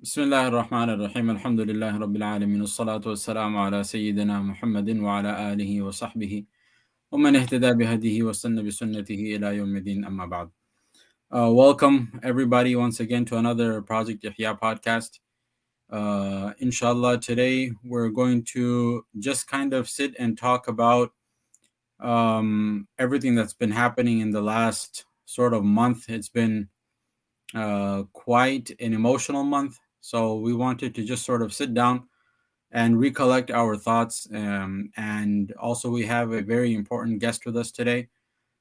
بسم الله الرحمن الرحيم الحمد لله رب العالمين والصلاة والسلام على سيدنا محمد وعلى آله وصحبه ومن اهتدى بهديه واستنى بسنته إلى يوم الدين أما بعد. Welcome everybody once again to another Project Ihya podcast. Inshallah, today we're going to just kind of sit and talk about everything that's been happening in the last sort of month. It's been quite an emotional month. So we wanted to just sort of sit down and recollect our thoughts. And also, we have a very important guest with us today.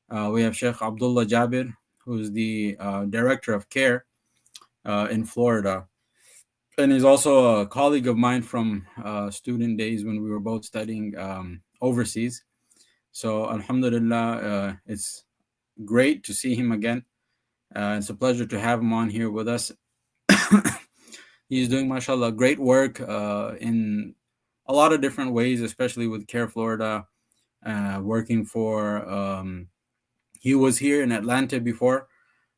We have Sheikh Abdullah Jabir, who's the director of CAIR in Florida. And he's also a colleague of mine from student days when we were both studying overseas. So, Alhamdulillah, it's great to see him again. It's a pleasure to have him on here with us. He's doing, mashallah, great work in a lot of different ways, especially with CARE Florida, working for, he was here in Atlanta before,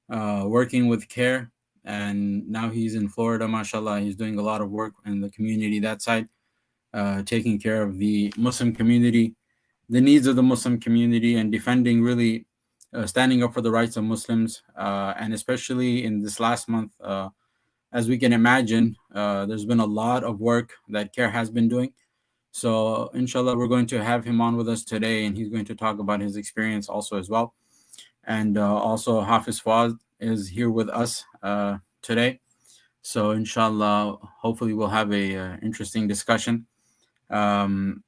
working with CARE, and now he's in Florida, mashallah. He's doing a lot of work in the community, that side, taking care of the Muslim community, the needs of the Muslim community, and defending really, standing up for the rights of Muslims, and especially in this last month, as we can imagine, there's been a lot of work that CARE has been doing. So, inshallah, we're going to have him on with us today, and he's going to talk about his experience also as well. And also, Hafiz Fawaz is here with us today. So, inshallah, hopefully, we'll have a interesting discussion. And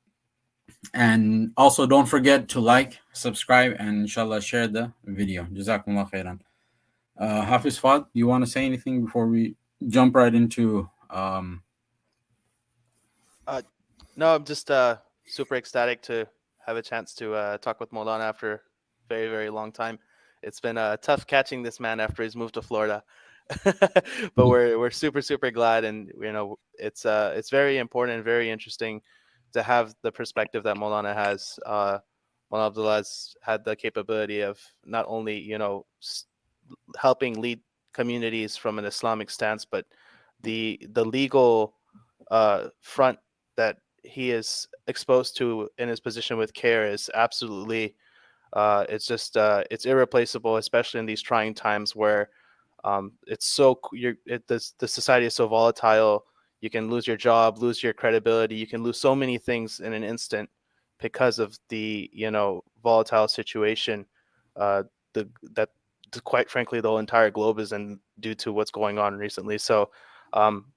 also, don't forget to like, subscribe, and inshallah, share the video. Jazakumullah khairan. Hafiz Fawaz, do you want to say anything before we jump right into No, I'm just super ecstatic to have a chance to talk with Maulana after a very, very long time. It's been tough catching this man after he's moved to Florida, but we're super glad, and it's very important and very interesting to have the perspective that Maulana has. Maulana Abdullah has had the capability of not only helping lead communities from an Islamic stance, but the legal front that he is exposed to in his position with CARE is absolutely it's irreplaceable, especially in these trying times where it's so the society is so volatile. You can lose your job, lose your credibility, you can lose so many things in an instant because of the volatile situation that quite frankly the whole entire globe is in due to what's going on recently. So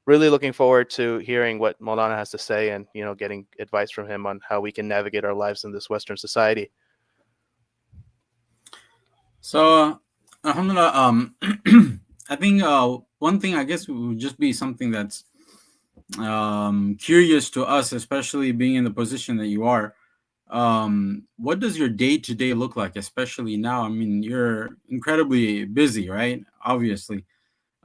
really looking forward to hearing what Maulana has to say and getting advice from him on how we can navigate our lives in this Western society. So, alhamdulillah, I think one thing, I guess, would just be something that's curious to us, especially being in the position that you are. What does your day-to-day look like, especially now? I mean, you're incredibly busy, right? Obviously.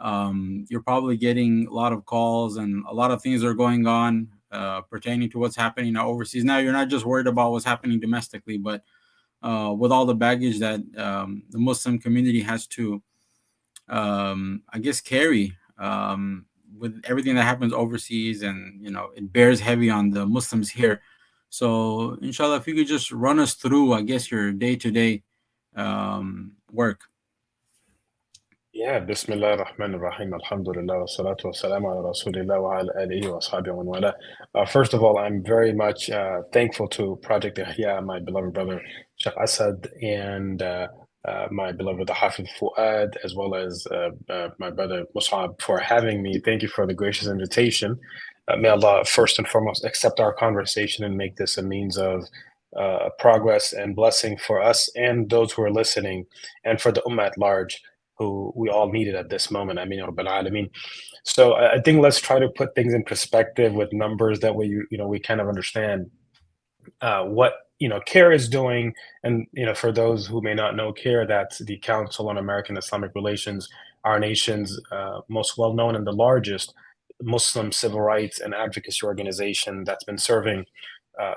You're probably getting a lot of calls and a lot of things are going on pertaining to what's happening overseas. Now, you're not just worried about what's happening domestically, but with all the baggage that the Muslim community has to, I guess, carry with everything that happens overseas, and it bears heavy on the Muslims here. So, inshallah, if you could just run us through, I guess, your day-to-day work. Yeah, Bismillah ar-Rahman ar-Rahim, alhamdulillah, wa salatu wa salam ala rasulillah wa ala alihi wa sahbihi wa man wala. First of all, I'm very much thankful to Project Ihya, my beloved brother Sheikh Asad, and my beloved Hafiz Fuad, as well as my brother Mus'ab, for having me. Thank you for the gracious invitation. May Allah first and foremost accept our conversation and make this a means of progress and blessing for us and those who are listening, and for the Ummah at large, who we all needed at this moment. I mean, Rabbil Alameen. So I think let's try to put things in perspective with numbers. That way, we kind of understand what CAIR is doing. And for those who may not know CAIR, that's the Council on American Islamic Relations, our nation's most well-known and the largest Muslim civil rights and advocacy organization that's been serving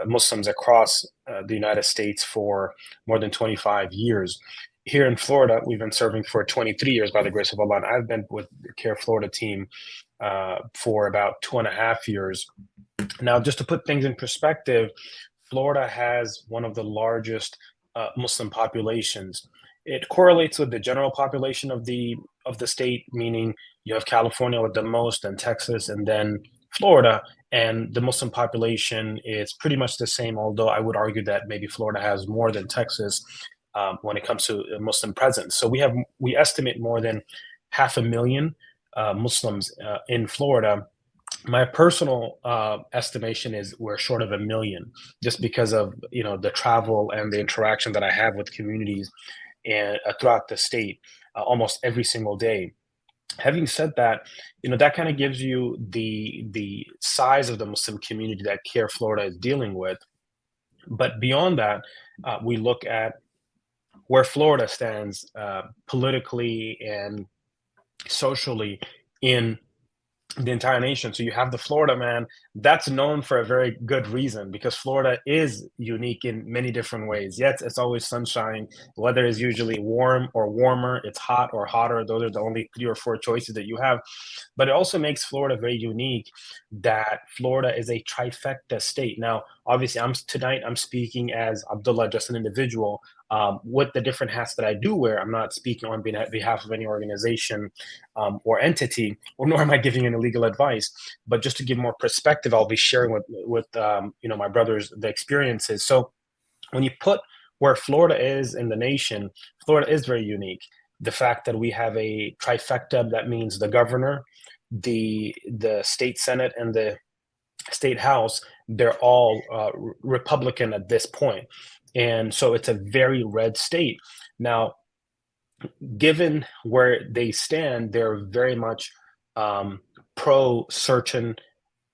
Muslims across the United States for more than 25 years. Here in Florida, we've been serving for 23 years by the grace of Allah. And I've been with the CAIR Florida team for about 2.5 years. Now, just to put things in perspective, Florida has one of the largest Muslim populations. It correlates with the general population of the state, meaning you have California with the most, and Texas, and then Florida. And the Muslim population is pretty much the same, although I would argue that maybe Florida has more than Texas when it comes to Muslim presence. So we estimate more than 500,000 Muslims in Florida. My personal estimation is we're short of 1 million, just because of the travel and the interaction that I have with communities and throughout the state almost every single day. Having said that, that kind of gives you the size of the Muslim community that CAIR Florida is dealing with. But beyond that, we look at where Florida stands politically and socially in the entire nation. So you have the Florida man that's known for a very good reason, because Florida is unique in many different ways. Yet it's always sunshine. Weather is usually warm or warmer. It's hot or hotter. Those are the only 3 or 4 choices that you have. But it also makes Florida very unique that Florida is a trifecta state. Now, obviously, tonight I'm speaking as Abdullah, just an individual. With the different hats that I do wear, I'm not speaking on behalf of any organization or entity, or nor am I giving any legal advice. But just to give more perspective, I'll be sharing with my brothers the experiences. So when you put where Florida is in the nation, Florida is very unique. The fact that we have a trifecta, that means the governor, the state senate, and the state house, they're all Republican at this point. And so it's a very red state. Now, given where they stand, they're very much pro certain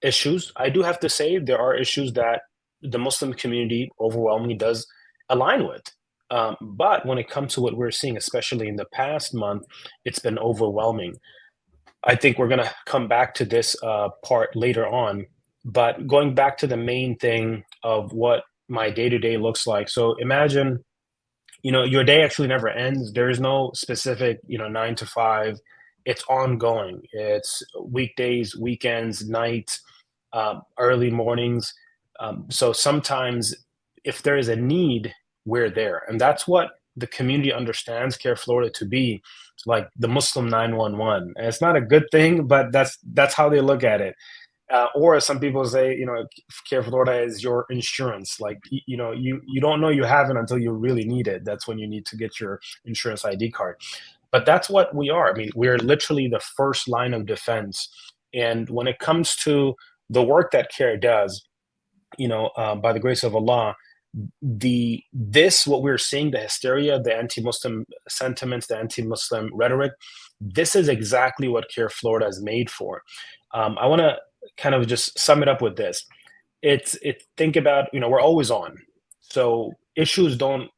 issues. I do have to say there are issues that the Muslim community overwhelmingly does align with. But when it comes to what we're seeing, especially in the past month, it's been overwhelming. I think we're going to come back to this part later on. But going back to the main thing of what my day-to-day looks like. So imagine, your day actually never ends. There is no specific, 9 to 5. It's ongoing. It's weekdays, weekends, nights, early mornings. So sometimes if there is a need, we're there. And that's what the community understands CAIR Florida to be, like the Muslim 911. And it's not a good thing, but that's how they look at it. Or as some people say, CAIR Florida is your insurance. Like, you don't know you have it until you really need it. That's when you need to get your insurance ID card. But that's what we are. I mean, we're literally the first line of defense. And when it comes to the work that CAIR does, by the grace of Allah, what we're seeing, the hysteria, the anti-Muslim sentiments, the anti-Muslim rhetoric, this is exactly what CAIR Florida is made for. I want to kind of just sum it up with this. Think about, we're always on. So issues don't,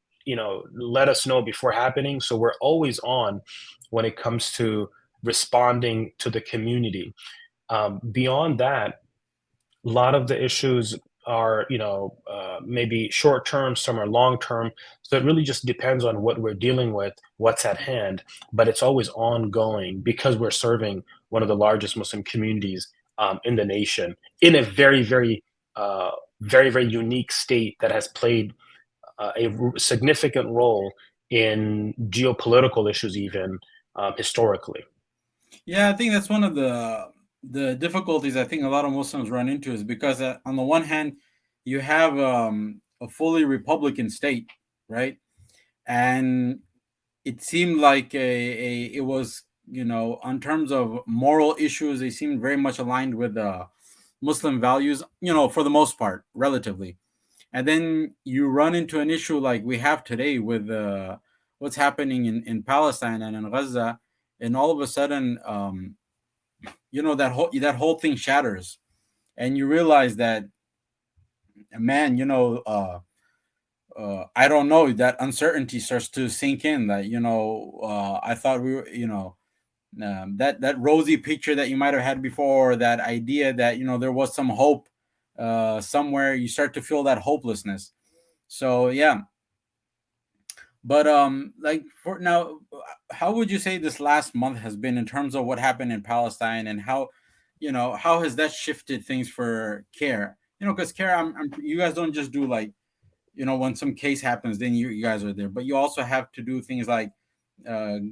let us know before happening. So we're always on when it comes to responding to the community. Beyond that, a lot of the issues are, maybe short term, some are long term. So it really just depends on what we're dealing with, what's at hand. But it's always ongoing because we're serving one of the largest Muslim communities in the nation, in a very, very, very, very unique state that has played a significant role in geopolitical issues, even historically. Yeah, I think that's one of the difficulties I think a lot of Muslims run into, is because on the one hand, you have a fully Republican state, right? And it seemed like it was, on terms of moral issues, they seemed very much aligned with Muslim values, for the most part, relatively. And then you run into an issue like we have today with what's happening in Palestine and in Gaza, and all of a sudden, that whole thing shatters, and you realize that, man, I don't know, that uncertainty starts to sink in. That I thought we were, that rosy picture that you might have had before, that idea that there was some hope somewhere, you start to feel that hopelessness. So yeah, but like, for now, how would you say this last month has been in terms of what happened in Palestine, and how how has that shifted things for CAIR? Because CAIR, you guys don't just do like, when some case happens, then you guys are there, but you also have to do things like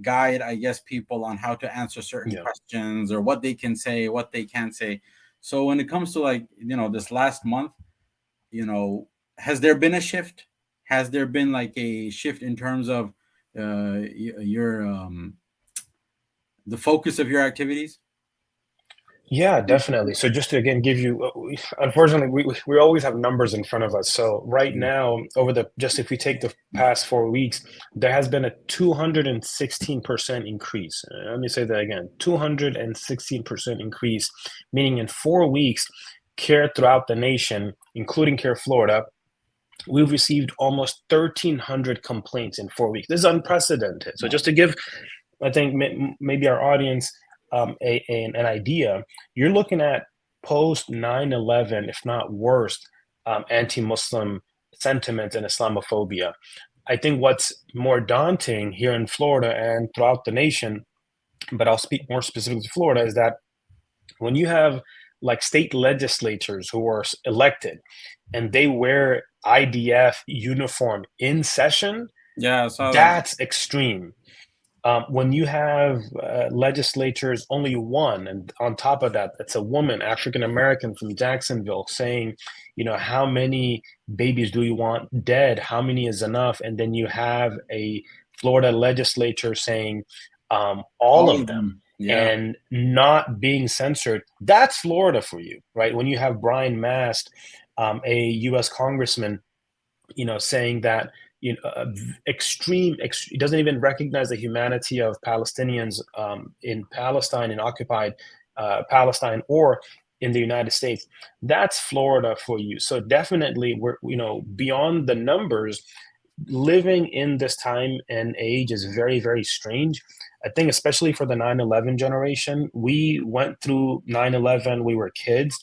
guide, I guess, people on how to answer certain questions or what they can say, what they can't say. So when it comes to like, this last month, has there been a shift? Has there been like a shift in terms of your the focus of your activities? Yeah, definitely. So just to again give you, unfortunately, we always have numbers in front of us. So right now, just if we take the past 4 weeks, there has been a 216% increase. Let me say that again, 216% increase, meaning in 4 weeks, CAIR throughout the nation, including CAIR Florida, we've received almost 1,300 complaints in 4 weeks. This is unprecedented. So just to give, I think maybe our audience an idea, you're looking at post 9/11, if not worse, anti-Muslim sentiment and Islamophobia. I think what's more daunting here in Florida and throughout the nation, but I'll speak more specifically to Florida, is that when you have like state legislatures who are elected and they wear IDF uniform in session, Yeah, I saw that. that's extreme. When you have legislatures, only one, and on top of that, it's a woman, African American from Jacksonville, saying, how many babies do you want dead? How many is enough? And then you have a Florida legislature saying all of them. Yeah. And not being censored. That's Florida for you, right? When you have Brian Mast, a U.S. congressman, saying that he doesn't even recognize the humanity of Palestinians in Palestine, in occupied Palestine, or in the United States. That's Florida for you. So definitely, we're beyond the numbers. Living in this time and age is very, very strange. I think especially for the 9/11 generation, we went through 9/11, we were kids.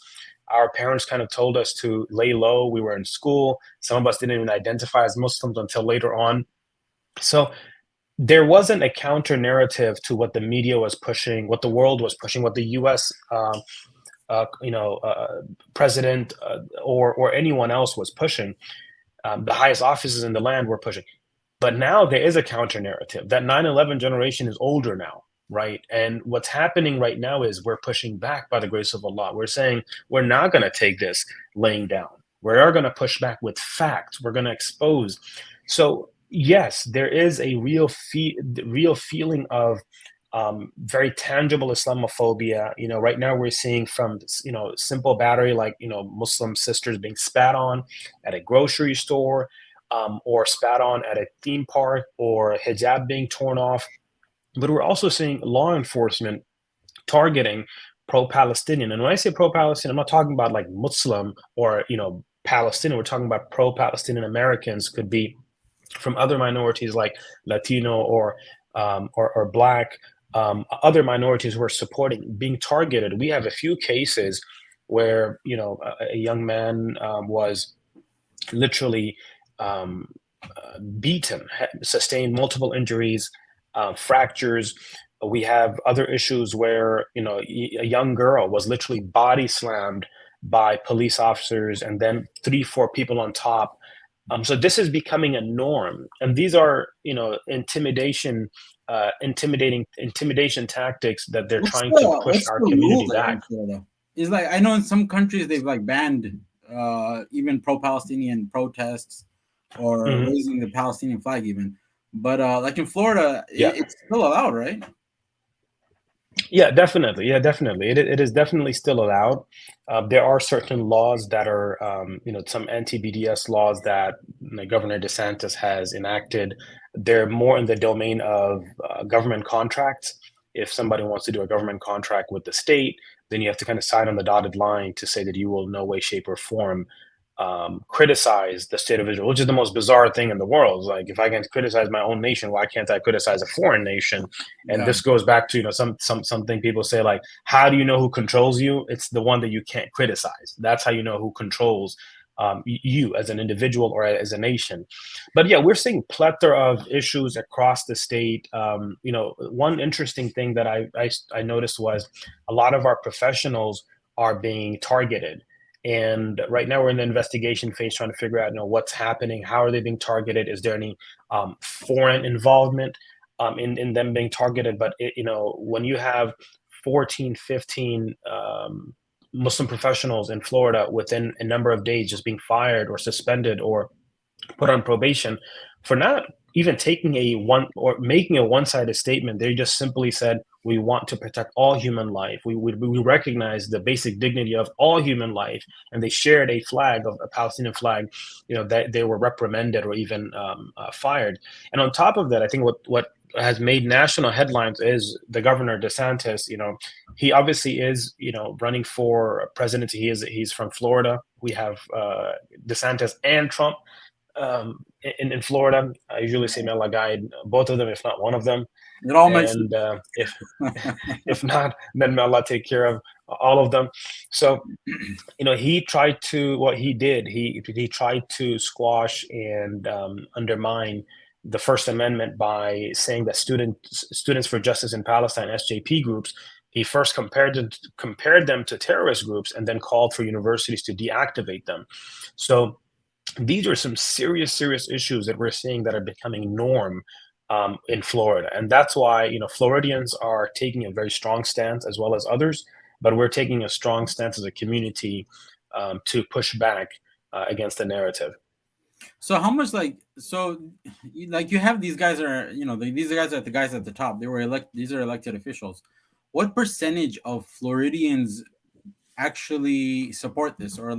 Our parents kind of told us to lay low. We were in school. Some of us didn't even identify as Muslims until later on. So there wasn't a counter narrative to what the media was pushing, what the world was pushing, what the U.S. President or anyone else was pushing. The highest offices in the land were pushing. But now there is a counter narrative. That 9/11 generation is older now, right? And what's happening right now is we're pushing back by the grace of Allah. We're saying we're not going to take this laying down. We are going to push back with facts. We're going to expose. So yes, there is a real feeling of very tangible Islamophobia. Right now we're seeing from simple battery, like Muslim sisters being spat on at a grocery store, or spat on at a theme park, or hijab being torn off. But we're also seeing law enforcement targeting pro-Palestinian. And when I say pro-Palestinian, I'm not talking about like Muslim or Palestinian. We're talking about pro-Palestinian Americans. Could be from other minorities like Latino or Black. Other minorities who are supporting, being targeted. We have a few cases where a young man was literally beaten, sustained multiple injuries, fractures. We have other issues where a young girl was literally body slammed by police officers, and then 3-4 people on top. So this is becoming a norm, and these are intimidation tactics that they're trying to push our community back. It's like, I know in some countries they've like banned even pro-Palestinian protests or raising the Palestinian flag even, but like in Florida, it's still allowed, right? Yeah, definitely. It is definitely still allowed. There are certain laws that are, some anti-BDS laws that Governor DeSantis has enacted. They're more in the domain of government contracts. If somebody wants to do a government contract with the state, then you have to kind of sign on the dotted line to say that you will in no way, shape, or form criticize the state of Israel, which is the most bizarre thing in the world. Like, if I can criticize my own nation, why can't I criticize a foreign nation? And this goes back to something people say, like, how do you know who controls you? It's the one that you can't criticize. That's how you know who controls you as an individual or as a nation. But yeah, we're seeing plethora of issues across the state. One interesting thing that I noticed was a lot of our professionals are being targeted. And right now we're in the investigation phase, trying to figure out, what's happening, how are they being targeted, is there any foreign involvement in them being targeted? But when you have 14, 15 Muslim professionals in Florida within a number of days just being fired or suspended or put on probation for not even taking making a one-sided statement. They just simply said, we want to protect all human life. We recognize the basic dignity of all human life. And they shared a Palestinian flag, that they were reprimanded or even fired. And on top of that, I think what has made national headlines is the governor DeSantis. He obviously is, running for presidency. He's from Florida. We have DeSantis and Trump in Florida. I usually say may Allah guide both of them, if not one of them. It all makes And if not, then may Allah take care of all of them. So, he tried to, what he did, he tried to squash and undermine the First Amendment by saying that Students for Justice in Palestine, SJP groups, he first compared them to terrorist groups and then called for universities to deactivate them. So these are some serious issues that we're seeing that are becoming norm in Florida. And that's why, Floridians are taking a very strong stance, as well as others, but we're taking a strong stance as a community to push back against the narrative. So how much you have these guys are, these guys are the guys at the top. These are elected officials. What percentage of Floridians actually support this? Or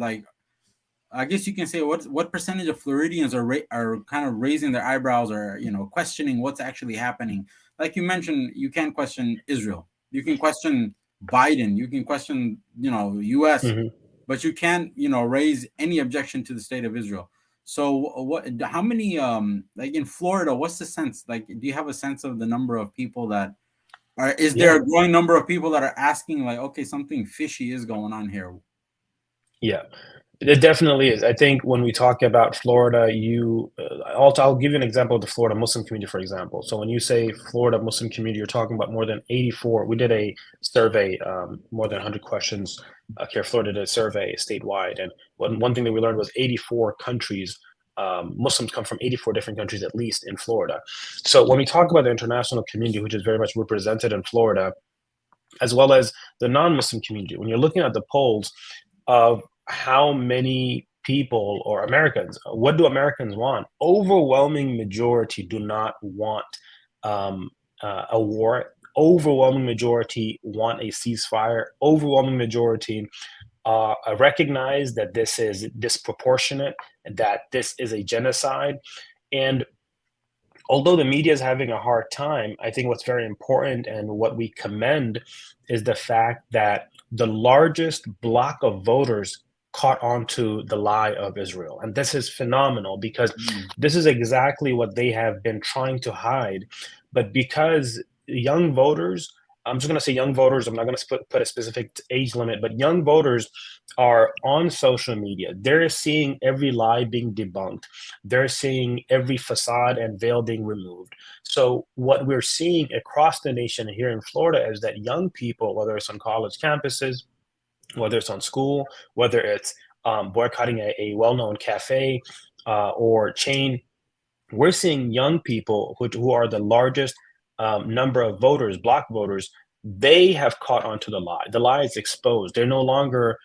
I guess you can say what percentage of Floridians are kind of raising their eyebrows or questioning what's actually happening. Like you mentioned, you can't question Israel. You can question Biden. You can question U.S. Mm-hmm. But you can't raise any objection to the state of Israel. So how many in Florida? What's the sense? Do you have a sense of the number of people that are? Is there a growing number of people that are asking okay, something fishy is going on here? Yeah. It definitely is. I think when we talk about Florida, I'll give you an example of the Florida Muslim community, for example. So when you say Florida Muslim community, you're talking about more than 84. We did a survey, more than 100 questions. CAIR Florida did a survey statewide. And one thing that we learned was 84 countries, Muslims come from 84 different countries, at least in Florida. So when we talk about the international community, which is very much represented in Florida, as well as the non-Muslim community, when you're looking at the polls of how many people or Americans, what do Americans want? Overwhelming majority do not want a war. Overwhelming majority want a ceasefire. Overwhelming majority recognize that this is disproportionate, that this is a genocide. And although the media is having a hard time, I think what's very important and what we commend is the fact that the largest block of voters caught on to the lie of Israel. And this is phenomenal because this is exactly what they have been trying to hide. But because young voters, I'm just going to say young voters, I'm not going to put a specific age limit, but young voters are on social media. They're seeing every lie being debunked. They're seeing every facade and veil being removed. So what we're seeing across the nation here in Florida is that young people, whether it's on college campuses, whether it's on school, whether it's boycotting a well-known cafe or chain, we're seeing young people who are the largest number of voters, block voters, they have caught on to the lie. The lie is exposed. They're no longer,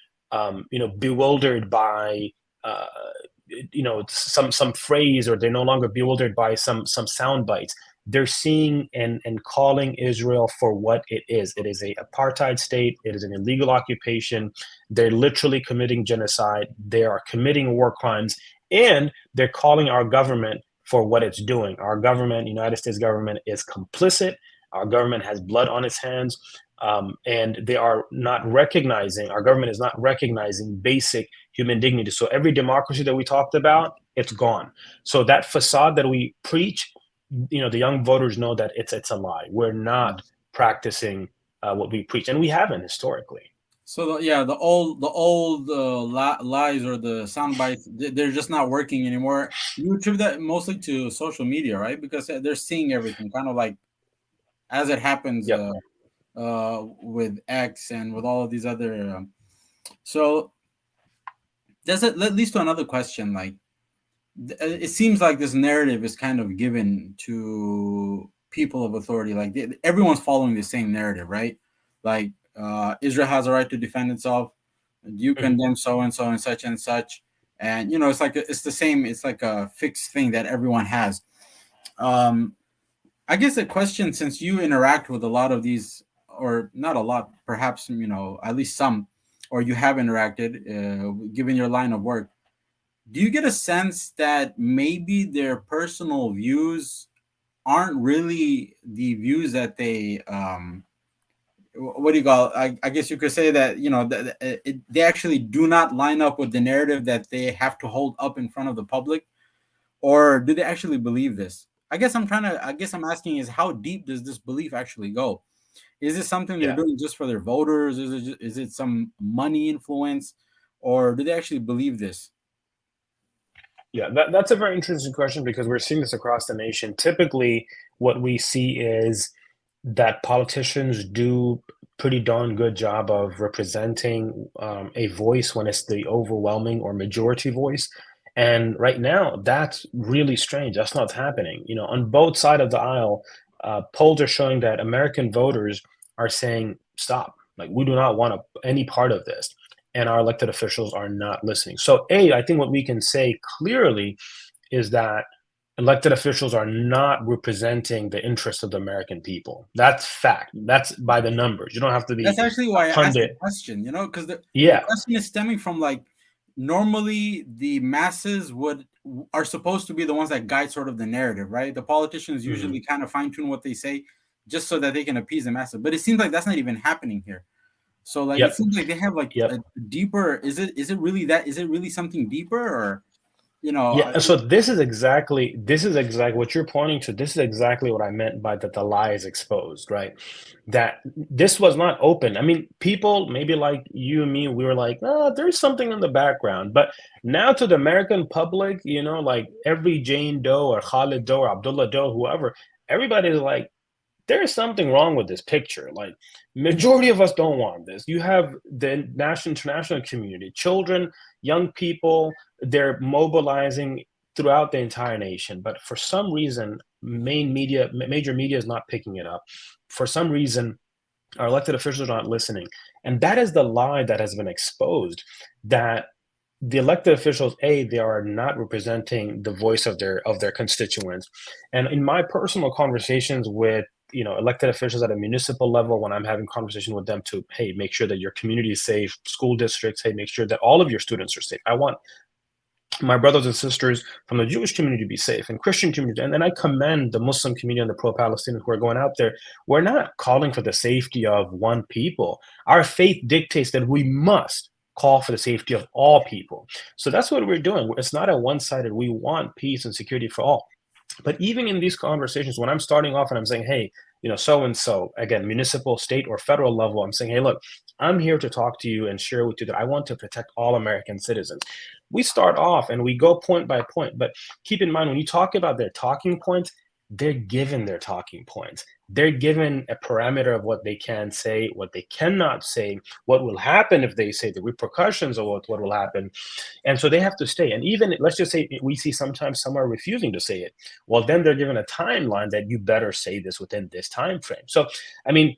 bewildered by, some phrase, or they're no longer bewildered by some sound bites. They're seeing and calling Israel for what it is. It is an apartheid state. It is an illegal occupation. They're literally committing genocide. They are committing war crimes, and they're calling our government for what it's doing. Our government, United States government, is complicit. Our government has blood on its hands, and they are not recognizing, our government is not recognizing basic human dignity. So every democracy that we talked about, it's gone. So that facade that we preach, the young voters know that it's a lie. We're not practicing what we preach, and we haven't historically. So the old lies or the sound bites, they're just not working anymore. You attribute that mostly to social media, right? Because they're seeing everything, kind of like as it happens Yep. with X and with all of these other. So does it that leads to another question? Like, it seems like this narrative is kind of given to people of authority. Like everyone's following the same narrative, right? Like Israel has a right to defend itself. You Mhm. condemn so and so and such and such, and it's like it's the same. It's like a fixed thing that everyone has. Um, I guess a question, since you interact with a lot of these, or not a lot, perhaps at least some, or you have interacted, given your line of work. Do you get a sense that maybe their personal views aren't really the views that they what do you call I guess you could say that they actually do not line up with the narrative that they have to hold up in front of the public, or do they actually believe this? I guess I'm asking is, how deep does this belief actually go? Is this something they're Yeah. doing just for their voters? Is it some money influence, or do they actually believe this? Yeah, that's a very interesting question because we're seeing this across the nation. Typically, what we see is that politicians do pretty darn good job of representing a voice when it's the overwhelming or majority voice. And right now, that's really strange. That's not happening. On both sides of the aisle, polls are showing that American voters are saying, "Stop! Like we do not want any part of this." And our elected officials are not listening. So, I think what we can say clearly is that elected officials are not representing the interests of the American people. That's fact. That's by the numbers. You don't have to be That's actually a why I asked the pundit. question, because the Yeah. question is stemming from, like, normally the masses are supposed to be the ones that guide sort of the narrative, right? The politicians Mhm. usually kind of fine tune what they say just so that they can appease the masses. But it seems like that's not even happening here. So like it Yep. seems like they have like Yep. a deeper, is it really that, is it really something deeper, or you know, Yeah, uh, and so this is exactly what you're pointing to. This is exactly what I meant by that the lie is exposed, right? That this was not open. I mean, people maybe like you and me, we were like, oh, there's something in the background. But now to the American public, like every Jane Doe or Khalid Doe or Abdullah Doe, whoever, everybody's like, there's something wrong with this picture. Like, majority of us don't want this. You have the national international community, children, young people, they're mobilizing throughout the entire nation. But for some reason, major media is not picking it up. For some reason, our elected officials are not listening. And that is the lie that has been exposed, that the elected officials, they are not representing the voice of their constituents. And in my personal conversations with elected officials at a municipal level, when I'm having conversation with them to, hey, make sure that your community is safe, school districts, hey, make sure that all of your students are safe. I want my brothers and sisters from the Jewish community to be safe, and Christian community. And then I commend the Muslim community and the pro-Palestinian who are going out there. We're not calling for the safety of one people. Our faith dictates that we must call for the safety of all people. So that's what we're doing. It's not a one-sided. We want peace and security for all. But even in these conversations, when I'm starting off and I'm saying, hey, so and so, again, municipal, state, or federal level, I'm saying, hey, look, I'm here to talk to you and share with you that I want to protect all American citizens. We start off and we go point by point, but keep in mind when you talk about their talking points, they're given their talking points. They're given a parameter of what they can say, what they cannot say, what will happen if they say, the repercussions of what will happen. And so they have to stay. And even let's just say we see sometimes some are refusing to say it. Well, then they're given a timeline that you better say this within this time frame. So, I mean,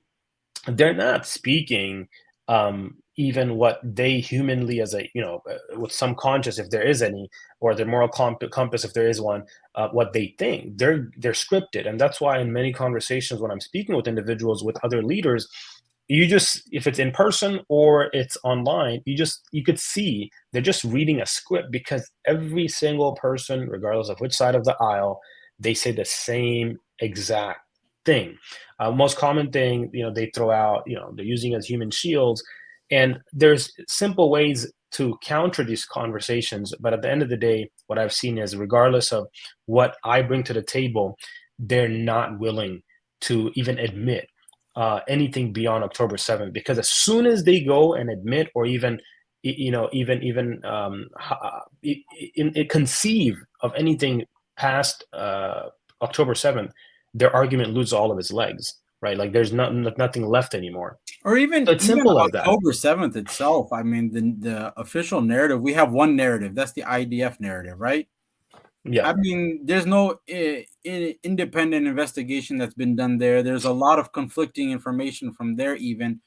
they're not speaking even what they humanly, as a with some conscience, if there is any, or the moral compass, if there is one, what they think. They're scripted, and that's why in many conversations when I'm speaking with individuals, with other leaders, you just, if it's in person or it's online, you could see they're just reading a script, because every single person, regardless of which side of the aisle, they say the same exact thing. Most common thing, they throw out, they're using as human shields. And there's simple ways to counter these conversations. But at the end of the day, what I've seen is, regardless of what I bring to the table, they're not willing to even admit anything beyond October 7th, because as soon as they go and admit or even conceive of anything past October 7th, their argument loses all of its legs, right? Like there's nothing left anymore. Or even So it's simple as that. October 7th itself. I mean, the official narrative, we have one narrative. That's the IDF narrative, right? Yeah. I mean, there's no independent investigation that's been done there. There's a lot of conflicting information from there. Even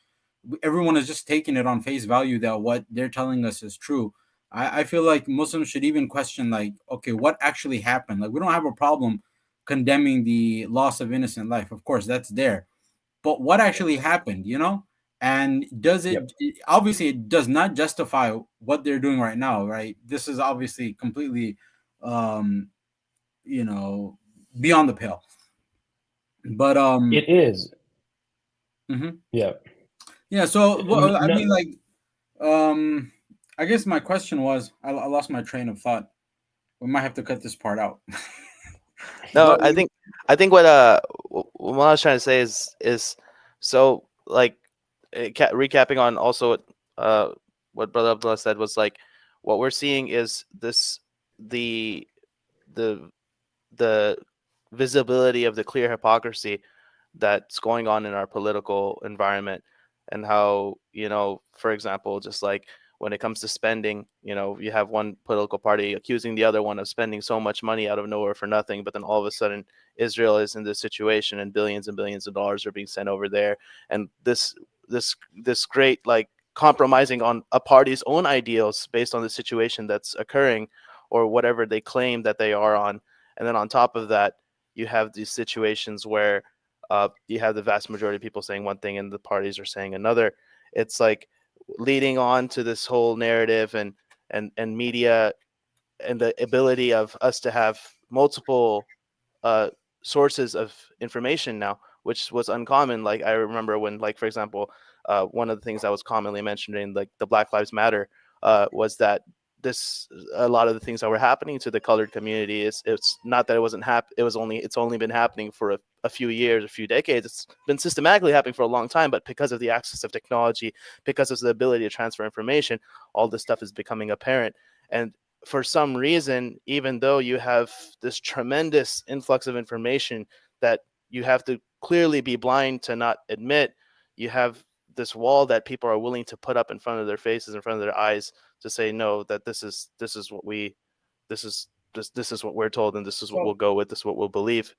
everyone is just taking it on face value that what they're telling us is true. I feel like Muslims should even question, like, okay, what actually happened? Like, we don't have a problem condemning the loss of innocent life. Of course, that's there. But what actually happened, you know? And does it, obviously, it does not justify what they're doing right now, right? This is obviously completely, you know, beyond the pale. But it is. Mm-hmm. Yeah. Yeah. So, well, I mean, like, I guess my question was, I lost my train of thought. We might have to cut this part out. No, I think what I was trying to say is so, like, recapping on also what Brother Abdullah said was, like, what we're seeing is the visibility of the clear hypocrisy that's going on in our political environment, and how, you know, for example, just like when it comes to spending, you know, you have one political party accusing the other one of spending so much money out of nowhere for nothing, but then all of a sudden Israel is in this situation and billions of dollars are being sent over there, and this great, like, compromising on a party's own ideals based on the situation that's occurring, or whatever they claim that they are on. And then on top of that, you have these situations where you have the vast majority of people saying one thing and the parties are saying another. It's like leading on to this whole narrative and media, and the ability of us to have multiple sources of information now, which was uncommon. Like, I remember when, like, for example, one of the things that was commonly mentioned in, like, the Black Lives Matter was that a lot of the things that were happening to the colored community it's not that it wasn't it's only been happening for a few years, a few decades. It's been systematically happening for a long time, but because of the access of technology, because of the ability to transfer information, all this stuff is becoming apparent. And for some reason, even though you have this tremendous influx of information that you have to clearly be blind to not admit, you have this wall that people are willing to put up in front of their faces, in front of their eyes, to say no, that this is what we're told, and this is what we'll go with, this is what we'll believe.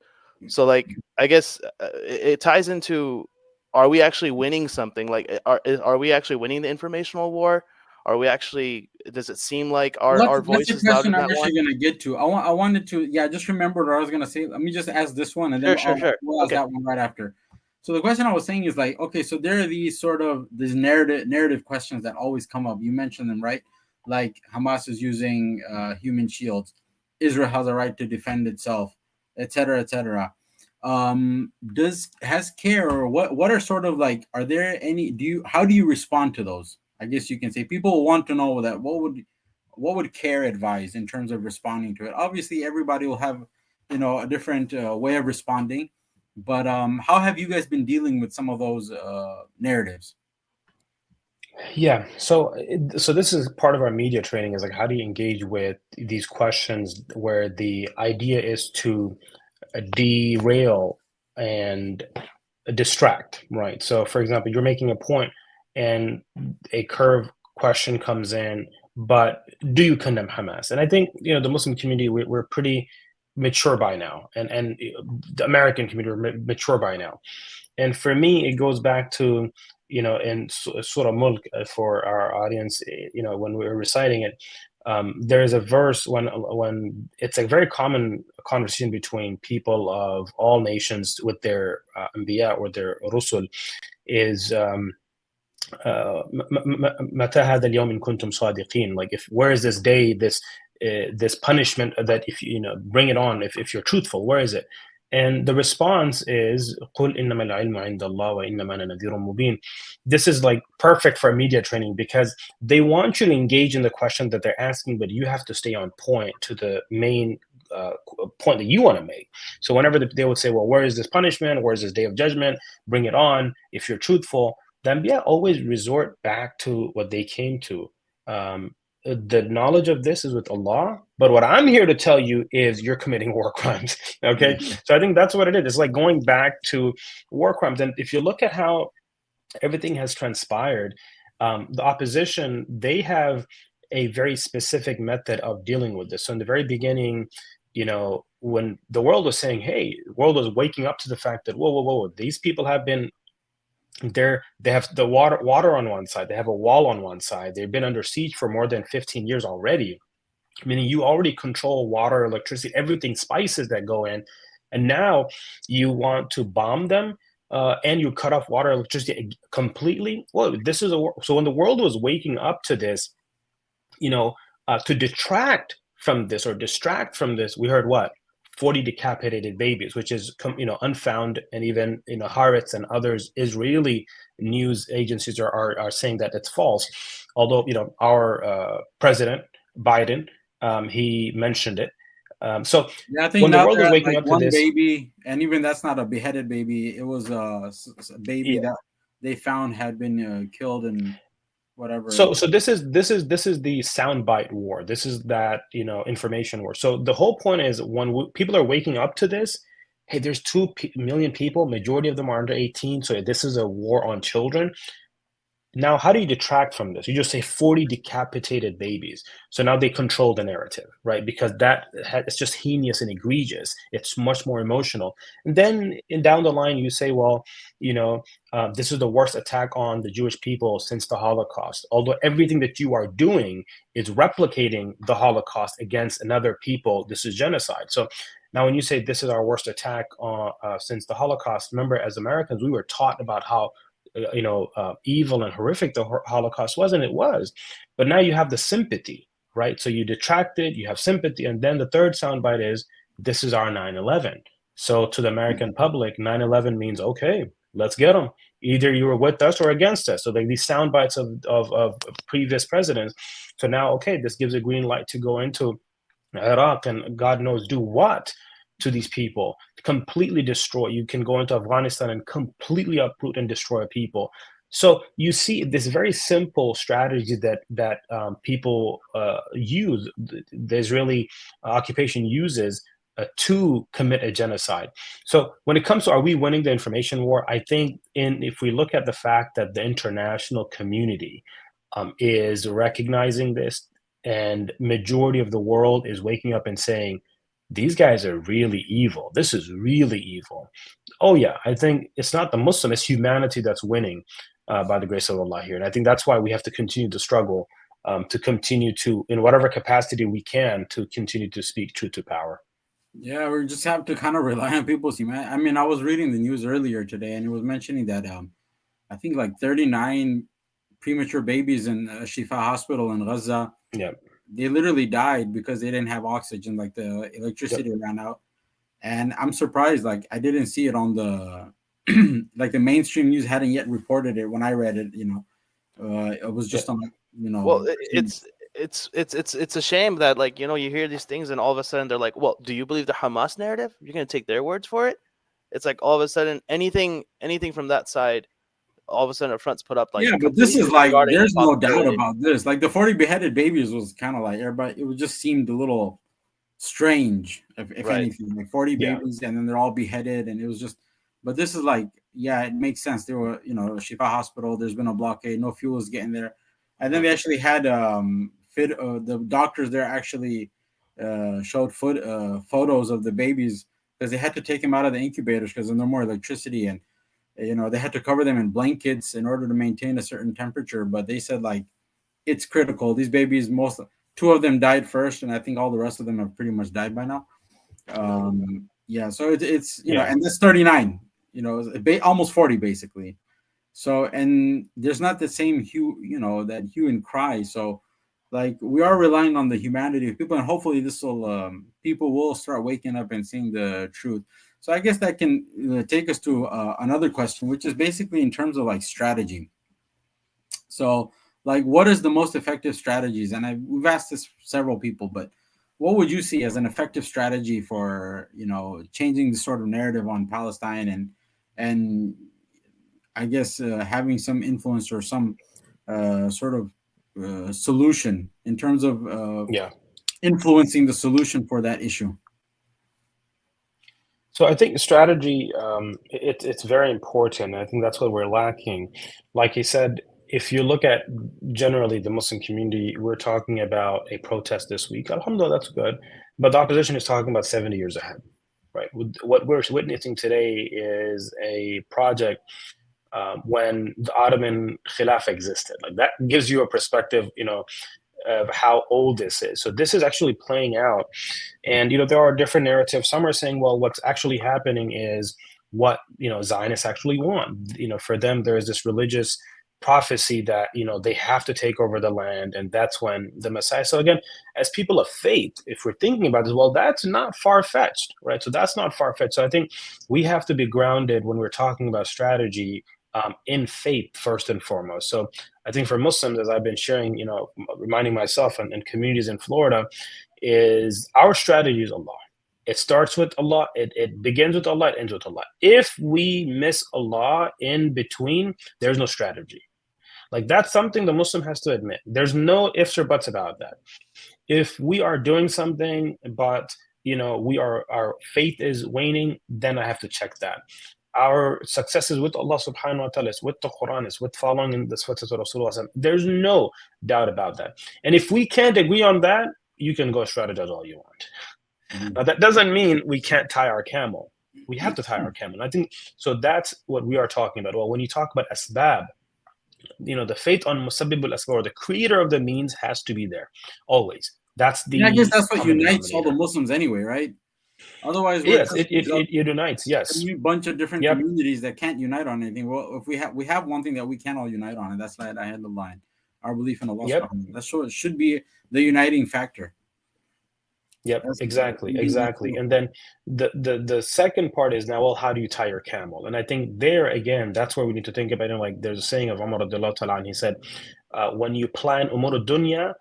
So, like, I guess it ties into, are we actually winning something? Like, are we actually winning the informational war? Are we actually? Does it seem like our voice is loud in that one? That's the question I'm actually going to get to. I wanted to, yeah, just remember what I was going to say. Let me just ask this one, and then Sure. we'll ask that one right after. So the question I was saying is, like, okay, so there are these narrative questions that always come up. You mentioned them, right? Like, Hamas is using human shields. Israel has a right to defend itself, etc., etc. Has CAIR, or what are sort of, like, are there any? How do you respond to those? I guess you can say people want to know that what would CAIR advise in terms of responding to it. Obviously, everybody will have, you know, a different way of responding. But how have you guys been dealing with some of those narratives? Yeah, so this is part of our media training, is like, how do you engage with these questions where the idea is to derail and distract, right? So, for example, you're making a point and a curve question comes in, but do you condemn Hamas? And I think, you know, the Muslim community, we're pretty mature by now, and the American community, we're mature by now. And for me, it goes back to, you know, in Surah Mulk, for our audience, you know, when we were reciting it, there is a verse when it's a very common conversation between people of all nations with their anbiya or their rusul, is متى هذا اليوم إن كنتم صادقين, like, if where is this day, this punishment, that if you know, bring it on, if you're truthful, where is it? And the response is قل إنما العلم عند الله وإنما أنا نذير مبين. This is like perfect for media training, because they want you to engage in the question that they're asking, but you have to stay on point to the main point that you want to make. So whenever they would say, well, where is this punishment? Where is this day of judgment? Bring it on. If you're truthful, then yeah, always resort back to what they came to. The knowledge of this is with Allah, but what I'm here to tell you is you're committing war crimes. Okay, so I think that's what it is. It's like going back to war crimes. And if you look at how everything has transpired, the opposition, they have a very specific method of dealing with this. So in the very beginning, when the world was saying, hey, the world was waking up to the fact that whoa, these people have been they have the water on one side, they have a wall on one side, they've been under siege for more than 15 years already, meaning you already control water, electricity, everything, spices that go in, and now you want to bomb them, and you cut off water, electricity completely. Well, this is so when the world was waking up to this, to detract from this or distract from this, we heard what? 40 decapitated babies, which is unfound, and even Haaretz and others Israeli news agencies are saying that it's false. Although our president Biden, he mentioned it. So yeah, I think when the now world was waking like up to one this, baby, and even that's not a beheaded baby. It was a baby that they found had been killed and whatever. So this is the soundbite war. This is that information war. So the whole point is when people are waking up to this, hey, there's 2 million people, majority of them are under 18. So this is a war on children. Now, how do you detract from this? You just say 40 decapitated babies. So now they control the narrative, right? Because it's just heinous and egregious. It's much more emotional. And then down the line, you say, well, this is the worst attack on the Jewish people since the Holocaust. Although everything that you are doing is replicating the Holocaust against another people, this is genocide. So now when you say this is our worst attack since the Holocaust, remember, as Americans, we were taught about how evil and horrific the Holocaust was, and it was. But now you have the sympathy, right? So you detract it, you have sympathy, and then the third soundbite is, this is our 9/11. So to the American public, 9/11 means, okay, let's get them. Either you were with us or against us. So like these sound bites of previous presidents. So now, okay, this gives a green light to go into Iraq and God knows do what to these people, completely destroy. You can go into Afghanistan and completely uproot and destroy people. So you see this very simple strategy that people use, the Israeli occupation uses to commit a genocide. So when it comes to are we winning the information war, I think if we look at the fact that the international community is recognizing this, and majority of the world is waking up and saying, these guys are really evil. This is really evil. Oh yeah, I think it's not the Muslim, it's humanity that's winning by the grace of Allah here. And I think that's why we have to continue to struggle, to continue to, in whatever capacity we can, to continue to speak truth to power. Yeah, we just have to kind of rely on people's humanity. I mean, I was reading the news earlier today, and it was mentioning that I think like 39 premature babies in Shifa Hospital in Gaza. Yeah. They literally died because they didn't have oxygen, like the electricity ran out. And I'm surprised, like I didn't see it on the like the mainstream news hadn't yet reported it when I read it, it was just on, Well, it's a shame that, like, you hear these things and all of a sudden they're like, well, do you believe the Hamas narrative? You're going to take their words for it? It's like all of a sudden anything from that side, all of a sudden a front's put up, like, yeah, but this is like, there's no doubt about this. Like the 40 beheaded babies was kind of like everybody, it just seemed a little strange, if Right. anything, like 40 babies and then they're all beheaded, and it was just, but this is like, yeah, it makes sense. They were, Shifa Hospital, there's been a blockade, no fuel is getting there. And then they actually had the doctors there actually showed photos of the babies, because they had to take them out of the incubators because there's no more electricity, and they had to cover them in blankets in order to maintain a certain temperature. But they said, like, it's critical. These babies, two of them died first, and I think all the rest of them have pretty much died by now. Yeah, so it's and that's 39, almost 40 basically. So, and there's not the same hue, that hue and cry. So, like, we are relying on the humanity of people, and hopefully this will people will start waking up and seeing the truth. So I guess that can take us to another question, which is basically in terms of like strategy. So, like, what is the most effective strategies? And we've asked this several people, but what would you see as an effective strategy for, changing the sort of narrative on Palestine, and I guess having some influence or some sort of solution in terms of Yeah. influencing the solution for that issue? So I think strategy, it's very important. I think that's what we're lacking. Like you said, if you look at generally the Muslim community, we're talking about a protest this week. Alhamdulillah, that's good. But the opposition is talking about 70 years ahead, right? What we're witnessing today is a project when the Ottoman Khilafah existed. Like that gives you a perspective, of how old this is. So this is actually playing out. And, there are different narratives. Some are saying, well, what's actually happening is what, Zionists actually want. For them, there is this religious prophecy that, they have to take over the land. And that's when the Messiah. So again, as people of faith, if we're thinking about this, well, that's not far-fetched, right? So that's not far-fetched. So I think we have to be grounded when we're talking about strategy in faith first and foremost. So I think for Muslims, as I've been sharing, reminding myself and communities in Florida, is our strategy is Allah. It starts with Allah. It begins with Allah. It ends with Allah. If we miss Allah in between, there's no strategy. Like that's something the Muslim has to admit. There's no ifs or buts about that. If we are doing something, but our faith is waning, then I have to check that. Our success is with Allah subhanahu wa ta'ala, it's with the Quran, it's with following in the sunnah of Rasulullah. There's no doubt about that. And if we can't agree on that, you can go strategize all you want. Mhm. Now, that doesn't mean we can't tie our camel. We have to tie our camel. I think so. That's what we are talking about. Well, when you talk about asbab, the faith on musabbibul asbab, or the creator of the means, has to be there always. That's the I guess that's what common unites all the denominator. Muslims anyway, right? Otherwise, we're Yes, just it unites. Yes. a bunch of different Yep. communities that can't unite on anything. Well, if we have one thing that we can all unite on, and that's like I had the line, our belief in Allah. Yep. That's what should be the uniting factor. Yep, That's exactly. beautiful. And then the second part is now, well, how do you tie your camel? And I think there again, that's where we need to think about it. Like there's a saying of Umar radiallahu ta'ala, and he said, when you plan umur dunya,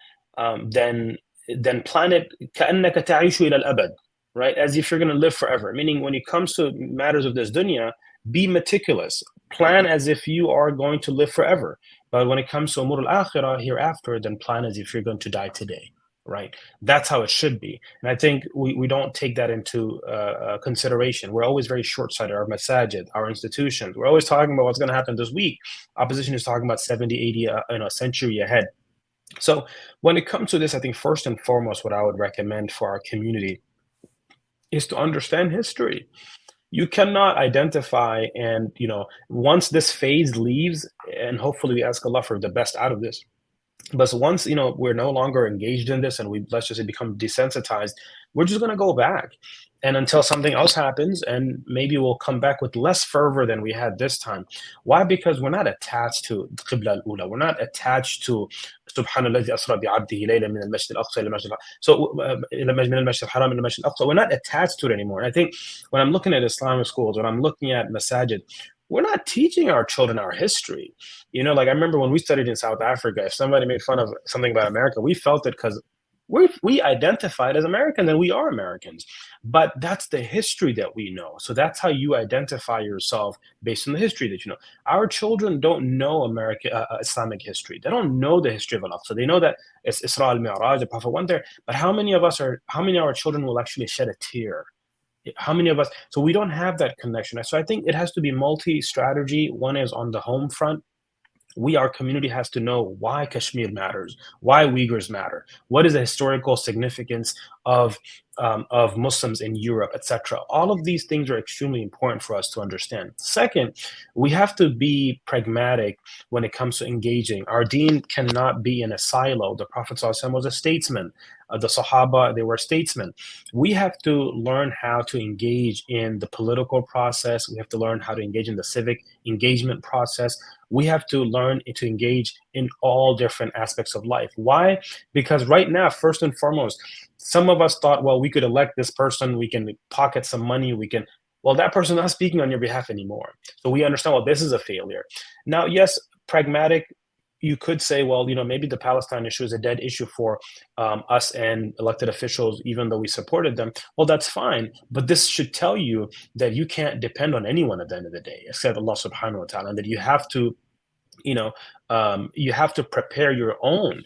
then plan it كأنك تعيش إلى الأبد, right? As if you're going to live forever. Meaning, when it comes to matters of this dunya, be meticulous. Plan as if you are going to live forever. But when it comes to umur al-akhirah, hereafter, then plan as if you're going to die today. Right, that's how it should be, and I think we don't take that into consideration. We're always very short-sighted. Our masajid, our institutions, we're always talking about what's going to happen this week. Opposition is talking about 70, 80, a century ahead. So when it comes to this, I think first and foremost, what I would recommend for our community is to understand history. You cannot identify, and once this phase leaves, and hopefully we ask Allah for the best out of this. But once we're no longer engaged in this, and we, let's just say, become desensitized, we're just going to go back, and until something else happens, and maybe we'll come back with less fervor than we had this time. Why? Because we're not attached to Qibla al-Ula. We're not attached to Subhanallah asra bi'abdihi layla min al-masjid al-aqsa ila al-masjid so min al-masjid al-haram ila al-masjid al-aqsa. We're not attached to it anymore. And I think when I'm looking at Islamic schools, when I'm looking at masajid, we're not teaching our children our history. Like I remember when we studied in South Africa, if somebody made fun of something about America, we felt it because we identified as American, and we are Americans. But that's the history that we know. So that's how you identify yourself, based on the history that you know. Our children don't know Islamic history. They don't know the history of Al-Aqsa. They know that it's Isra al-Mi'raj, the Prophet went there. But how many of our children will actually shed a tear? How many of us? So we don't have that connection. So I think it has to be multi-strategy. One is on the home front. Our community has to know why Kashmir matters, why Uyghurs matter, what is the historical significance of Muslims in Europe, etc. All of these things are extremely important for us to understand. Second, we have to be pragmatic when it comes to engaging. Our deen cannot be in a silo. The Prophet ﷺ was a statesman. The Sahaba, they were statesmen. We have to learn how to engage in the political process. We have to learn how to engage in the civic engagement process. We have to learn to engage in all different aspects of life. Why? Because right now, first and foremost, some of us thought, well, we could elect this person, we can pocket some money, well, that person is not speaking on your behalf anymore. So we understand, well, this is a failure. Now, yes, pragmatic, you could say, well, maybe the Palestine issue is a dead issue for us and elected officials, even though we supported them. Well, that's fine. But this should tell you that you can't depend on anyone at the end of the day, except Allah subhanahu wa ta'ala, and that you have to, you have to prepare your own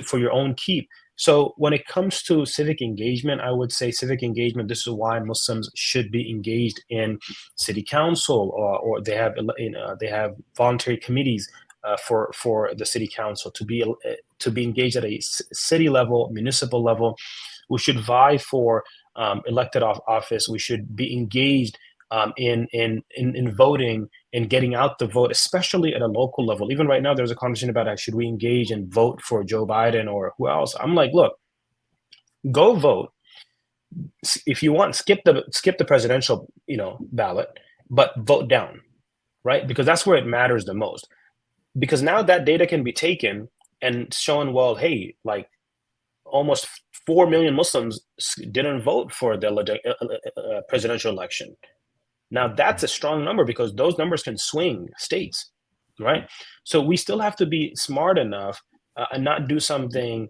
for your own keep. So when it comes to civic engagement, I would say civic engagement, this is why Muslims should be engaged in city council, or they have voluntary committees for the city council to be engaged at a city level, municipal level. We should vie for elected office. We should be engaged in voting and getting out the vote, especially at a local level. Even right now, there's a conversation about should we engage and vote for Joe Biden or who else? I'm like, look, go vote. If you want, skip the presidential ballot, but vote down, right? Because that's where it matters the most. Because now that data can be taken and shown, well, hey, like almost 4 million Muslims didn't vote for the presidential election. Now that's a strong number because those numbers can swing states, right? So we still have to be smart enough and not do something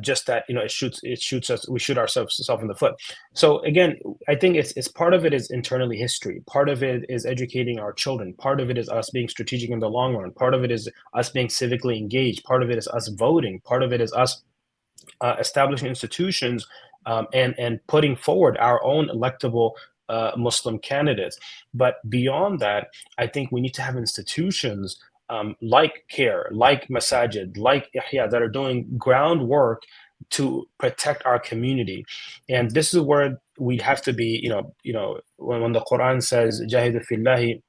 just that it shoots us. We shoot ourselves in the foot. So again, I think it's part of it is internally history. Part of it is educating our children. Part of it is us being strategic in the long run. Part of it is us being civically engaged. Part of it is us voting. Part of it is us establishing institutions and putting forward our own electable Muslim candidates. But beyond that, I think we need to have institutions like CAIR, like Masajid, like Ihya that are doing groundwork to protect our community. And this is where we have to be, when the Quran says, Jahidu fillahi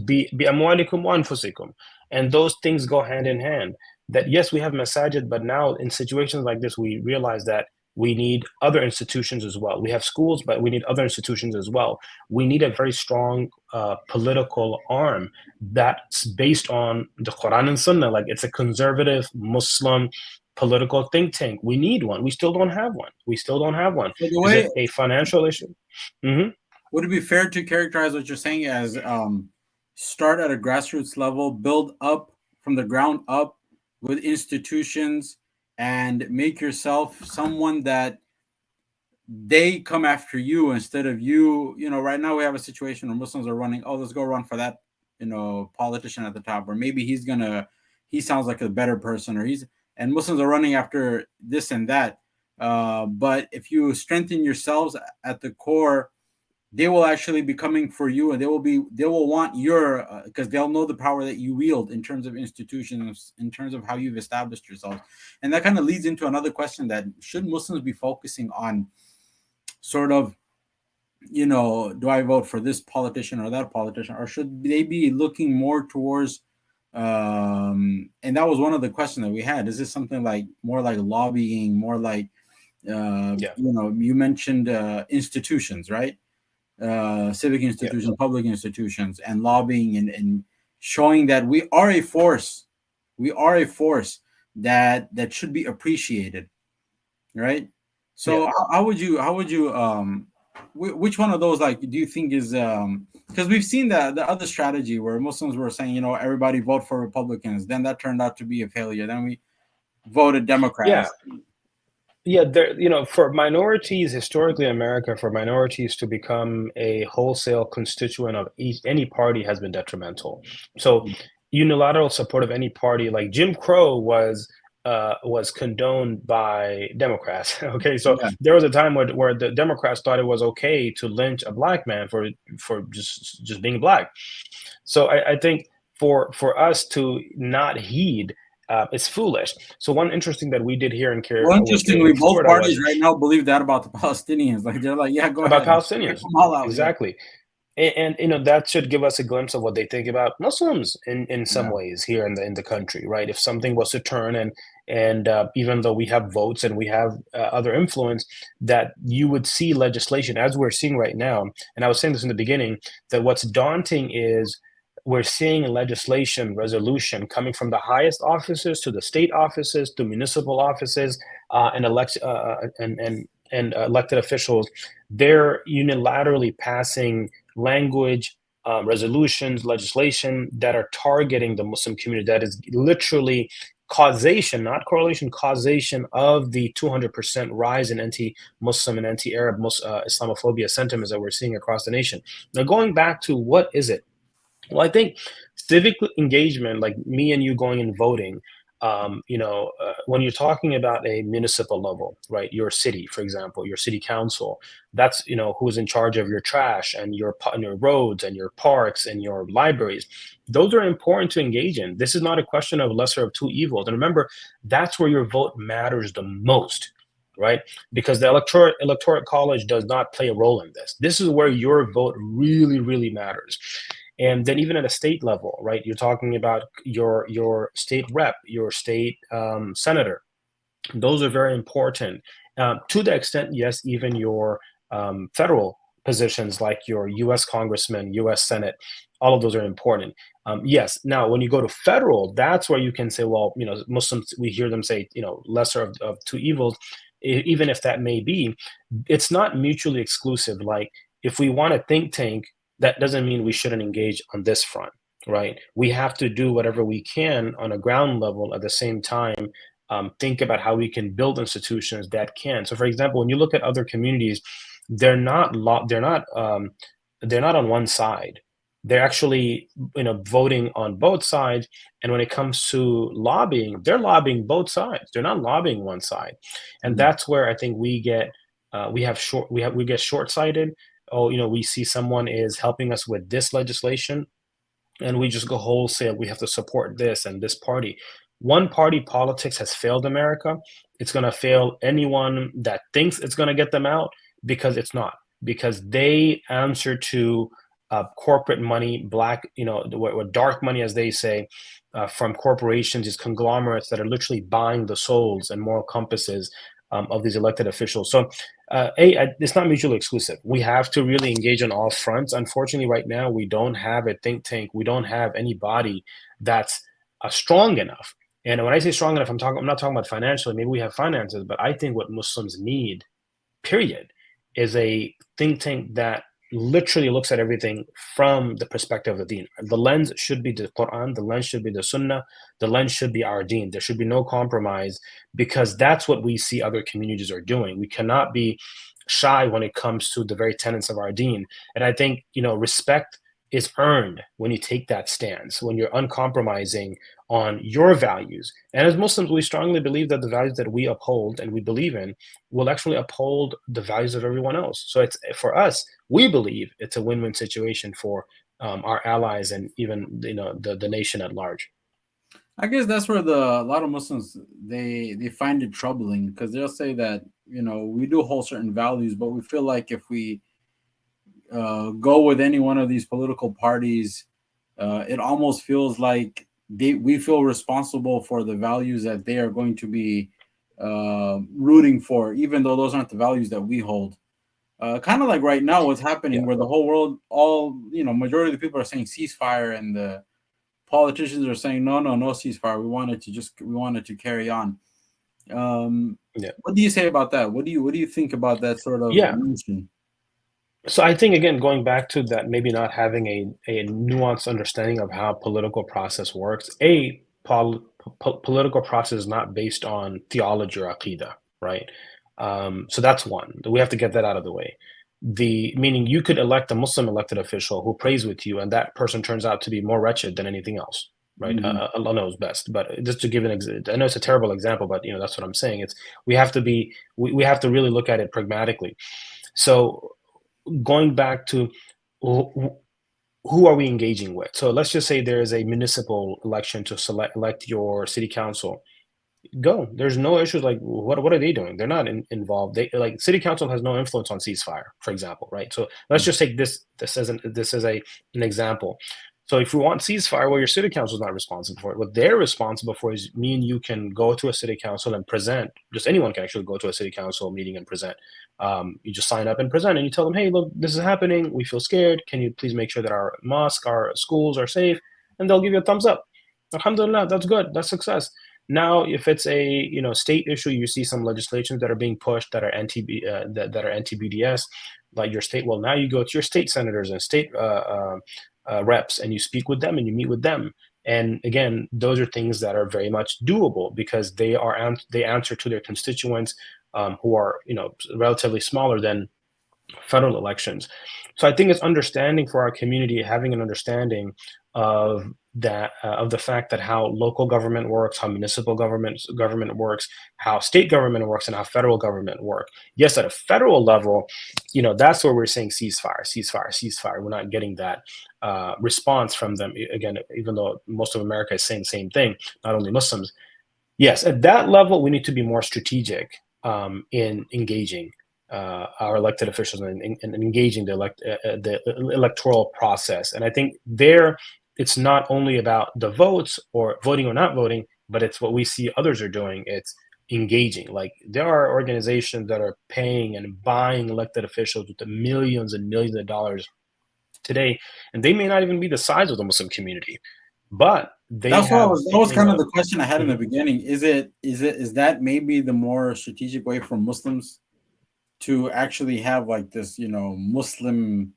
bi amwalikum wa anfusikum. And those things go hand in hand. That yes, we have Masajid, but now in situations like this, we realize that we need other institutions as well. We have schools, but we need other institutions as well. We need a very strong political arm that's based on the Quran and Sunnah. Like it's a conservative Muslim political think tank. We need one. We still don't have one. So Is it a financial issue? Mm-hmm. Would it be fair to characterize what you're saying as start at a grassroots level, build up from the ground up with institutions, and make yourself someone that they come after you instead of you? Right now we have a situation where Muslims are running, let's go run for that, politician at the top, or maybe he sounds like a better person, and Muslims are running after this and that. But if you strengthen yourselves at the core, they will actually be coming for you, and they will want your, because they'll know the power that you wield in terms of institutions, in terms of how you've established yourselves. And that kind of leads into another question: that should Muslims be focusing on sort of, do I vote for this politician or that politician, or should they be looking more towards, and that was one of the questions that we had, is this something like more like lobbying, more like, you mentioned institutions, right? Civic institutions, public institutions, and lobbying, and showing that we are a force that should be appreciated, right? So how would you which one of those, like, do you think is, because we've seen the other strategy where Muslims were saying, everybody vote for Republicans, then that turned out to be a failure, then we voted Democrats. For minorities, historically in America, for minorities to become a wholesale constituent of any party has been detrimental. So unilateral support of any party, like Jim Crow was condoned by Democrats. Okay, so there was a time where the Democrats thought it was okay to lynch a black man for just being black. So I think for us to not heed, it's foolish. So one interesting that we did here in CAIR. Well, interestingly, both parties right now believe that about the Palestinians. Like they're like, yeah, go about ahead. Palestinians. Exactly. And that should give us a glimpse of what they think about Muslims in some ways here in the country, right? If something was to turn, and even though we have votes and we have other influence, that you would see legislation as we're seeing right now. And I was saying this in the beginning, that what's daunting is we're seeing legislation, resolution coming from the highest offices to the state offices to municipal offices and elected officials. They're unilaterally passing language resolutions, legislation that are targeting the Muslim community, that is literally causation, not correlation, causation of the 200% rise in anti-Muslim and anti-Arab Islamophobia sentiments that we're seeing across the nation. Now, going back to what is it? Well, I think civic engagement, like me and you going and voting, when you're talking about a municipal level, right? Your city, for example, your city council, that's, who's in charge of your trash and your roads and your parks and your libraries. Those are important to engage in. This is not a question of lesser of two evils. And remember, that's where your vote matters the most, right? Because the electorate college does not play a role in this. This is where your vote really, really matters. And then even at a state level, right? You're talking about your state rep, your state senator. Those are very important. To the extent, yes, even your federal positions like your U.S. congressman, U.S. Senate, all of those are important. Yes. Now, when you go to federal, that's where you can say, well, Muslims, we hear them say, lesser of two evils, even if that may be, it's not mutually exclusive. Like if we want a think tank, that doesn't mean we shouldn't engage on this front, right? We have to do whatever we can on a ground level at the same time. Think about how we can build institutions that can. So, for example, when you look at other communities, they're not on one side. They're actually, voting on both sides. And when it comes to lobbying, they're lobbying both sides. They're not lobbying one side, and that's where I think we get short-sighted. Oh, we see someone is helping us with this legislation, and we just go wholesale. We have to support this and this party. One party politics has failed America. It's going to fail anyone that thinks it's going to get them out, because it's not. Because they answer to corporate money, black, dark money, as they say, from corporations, these conglomerates that are literally buying the souls and moral compasses of these elected officials. So it's not mutually exclusive. We have to really engage on all fronts. Unfortunately, right now, we don't have a think tank. We don't have anybody that's strong enough. And when I say strong enough, I'm not talking about financially. Maybe we have finances, but I think what Muslims need, period, is a think tank that literally looks at everything from the perspective of the deen. The lens should be the Quran, the lens should be the Sunnah, the lens should be our deen. There should be no compromise, because that's what we see other communities are doing. We cannot be shy when it comes to the very tenets of our deen. And I think, respect is earned when you take that stance, when you're uncompromising on your values. And as Muslims, we strongly believe that the values that we uphold and we believe in will actually uphold the values of everyone else. So it's, for us, we believe it's a win-win situation for our allies and even the nation at large. I guess that's where a lot of Muslims they find it troubling, because they'll say that we do hold certain values, but we feel like if we go with any one of these political parties, it almost feels like we feel responsible for the values that they are going to be rooting for, even though those aren't the values that we hold. Kind of like right now, what's happening, where the whole world, majority of the people are saying ceasefire, and the politicians are saying no ceasefire. We want it to carry on. What do you say about that? What do you think about that sort of notion? So I think, again, going back to that, maybe not having a nuanced understanding of how political process works. Political process is not based on theology or aqidah, right? So that's one. We have to get that out of the way. Meaning you could elect a Muslim elected official who prays with you, and that person turns out to be more wretched than anything else, right? Mm-hmm. Allah knows best. But just to give an example, I know it's a terrible example, but that's what I'm saying. We have to really look at it pragmatically. So going back to who are we engaging with? So let's just say there is a municipal election to elect your city council. Go. There's no issues. Like, what are they doing? They're not involved. They, like, city council has no influence on ceasefire, for example, right? So let's just take this as an example. So if we want ceasefire, well, your city council is not responsible for it. What they're responsible for is me and you can go to a city council and present. Just anyone can actually go to a city council meeting and present. You just sign up and present, and you tell them, hey, look, this is happening. We feel scared. Can you please make sure that our mosque, our schools are safe? And they'll give you a thumbs up. Alhamdulillah, that's good. That's success. Now, if it's a state issue, you see some legislations that are being pushed that are anti-BDS, like your state. Well, now you go to your state senators and state reps, and you speak with them and you meet with them. And again, those are things that are very much doable because they answer to their constituents, who are relatively smaller than federal elections. So I think it's understanding for our community, having an understanding of that, of the fact that how local government works, how municipal government works, how state government works, and how federal government work. Yes, at a federal level, that's where we're saying ceasefire, ceasefire, ceasefire. We're not getting that response from them. Again, even though most of America is saying the same thing, not only Muslims. Yes, at that level, we need to be more strategic in engaging our elected officials and engaging the electoral process. And I think there, it's not only about the votes or voting or not voting, but it's what we see others are doing. It's engaging. Like there are organizations that are paying and buying elected officials with the millions and millions of dollars today, and they may not even be the size of the Muslim community, but they That's what have. that was kind of the question I had in the beginning. Is that maybe the more strategic way for Muslims to actually have like this, Muslim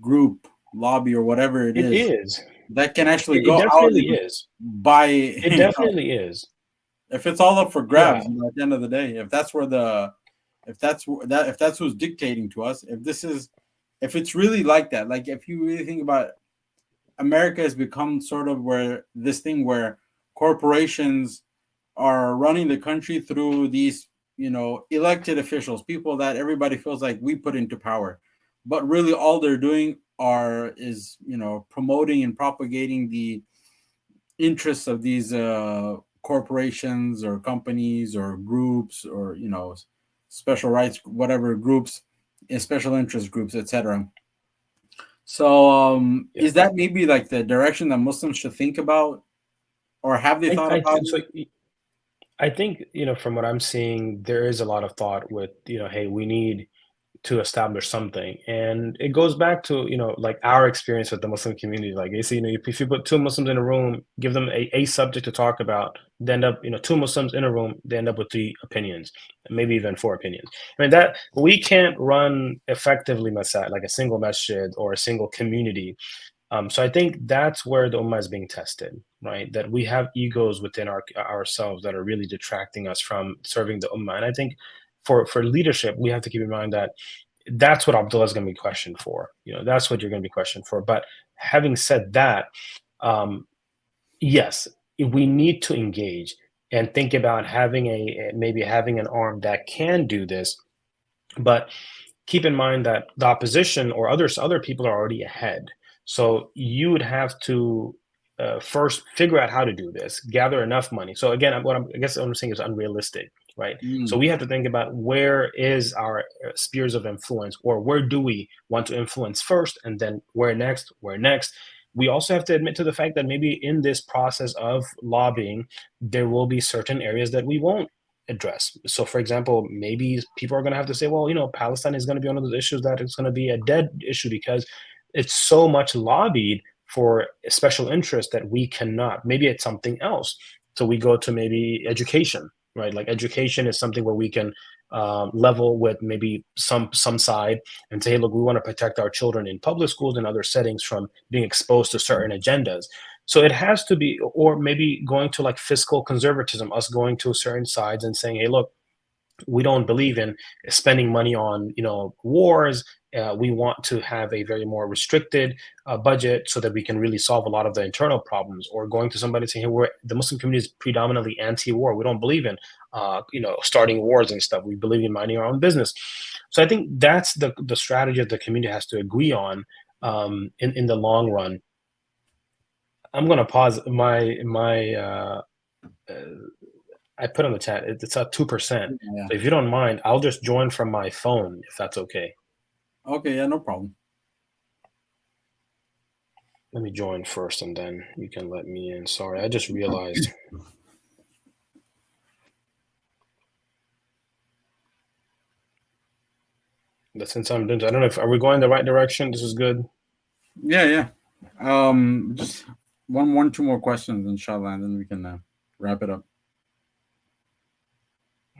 group lobby or whatever it is that can actually go out definitely and is. buy It definitely is. If it's all up for grabs, at the end of the day, if that's who's dictating to us, if it's really like that, like if you really think about it, America has become sort of where corporations are running the country through these, elected officials, people that everybody feels like we put into power, but really all they're doing is promoting and propagating the interests of these corporations or companies or groups or special rights, whatever groups, special interest groups, etc. So is that maybe like the direction that Muslims should think about, or have they thought about it? I think, from what I'm seeing, there is a lot of thought with, hey, we need to establish something. And it goes back to, like our experience with the Muslim community. Like you see, if you put two Muslims in a room, give them a subject to talk about, they end up, two Muslims in a room, they end up with 3 opinions, maybe even 4 opinions. I mean, that we can't run effectively like a single masjid or a single community. So I think that's where the ummah is being tested, right? That we have egos within ourselves that are really detracting us from serving the ummah. And I think for leadership, we have to keep in mind that that's what Abdullah is going to be questioned for. That's what you're going to be questioned for. But having said that, yes, we need to engage and think about maybe having an arm that can do this. But keep in mind that the opposition or other people are already ahead. So you would have to first figure out how to do this, gather enough money. So again, I guess what I'm saying is unrealistic, right? So we have to think about where is our spheres of influence, or where do we want to influence first, and then where next. We also have to admit to the fact that maybe in this process of lobbying, there will be certain areas that we won't address. So, for example, maybe people are going to have to say, well, Palestine is going to be one of those issues that it's going to be a dead issue because it's so much lobbied for a special interest that we cannot. Maybe it's something else. So we go to maybe education, right? Like education is something where we can level with maybe some side and say, hey, look, we want to protect our children in public schools and other settings from being exposed to certain agendas. So it has to be, or maybe going to like fiscal conservatism, us going to certain sides and saying, hey, look, we don't believe in spending money on wars. We want to have a very more restricted budget so that we can really solve a lot of the internal problems. Or going to somebody saying, hey, the Muslim community is predominantly anti-war. We don't believe in starting wars and stuff. We believe in minding our own business. So I think that's the strategy that the community has to agree on in the long run. I'm going to pause I put on the chat, it's at 2%. Yeah. So if you don't mind, I'll just join from my phone, if that's okay. Okay, yeah, no problem. Let me join first, and then you can let me in. Sorry, I just realized. That since I'm doing, I don't know are we going the right direction? This is good. Yeah. Just two more questions, inshallah, and then we can wrap it up.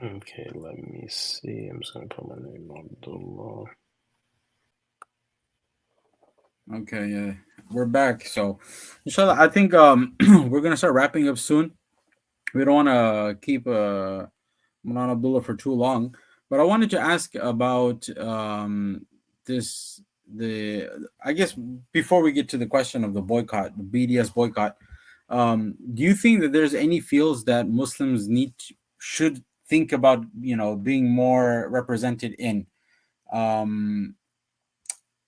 Okay, let me see. I'm just going to put my name, Abdullah. Okay, yeah, we're back. So, inshallah, I think we're gonna start wrapping up soon. We don't want to keep Manan Abdullah for too long, but I wanted to ask about this. The I guess before we get to the question of the boycott, the BDS boycott, do you think that there's any fields that Muslims should think about, being more represented in? Um,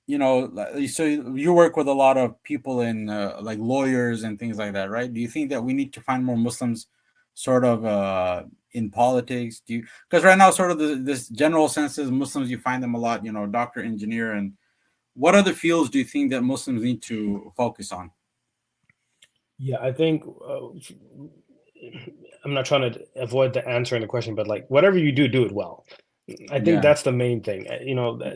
so you work with a lot of people in like lawyers and things like that, right? Do you think that we need to find more Muslims sort of in politics? Do you, because right now sort of this general sense is Muslims, you find them a lot, doctor, engineer, and what other fields do you think that Muslims need to focus on? Yeah, I think I'm not trying to avoid the answering the question, but like whatever you do, do it well. I think Yeah. that's the main thing.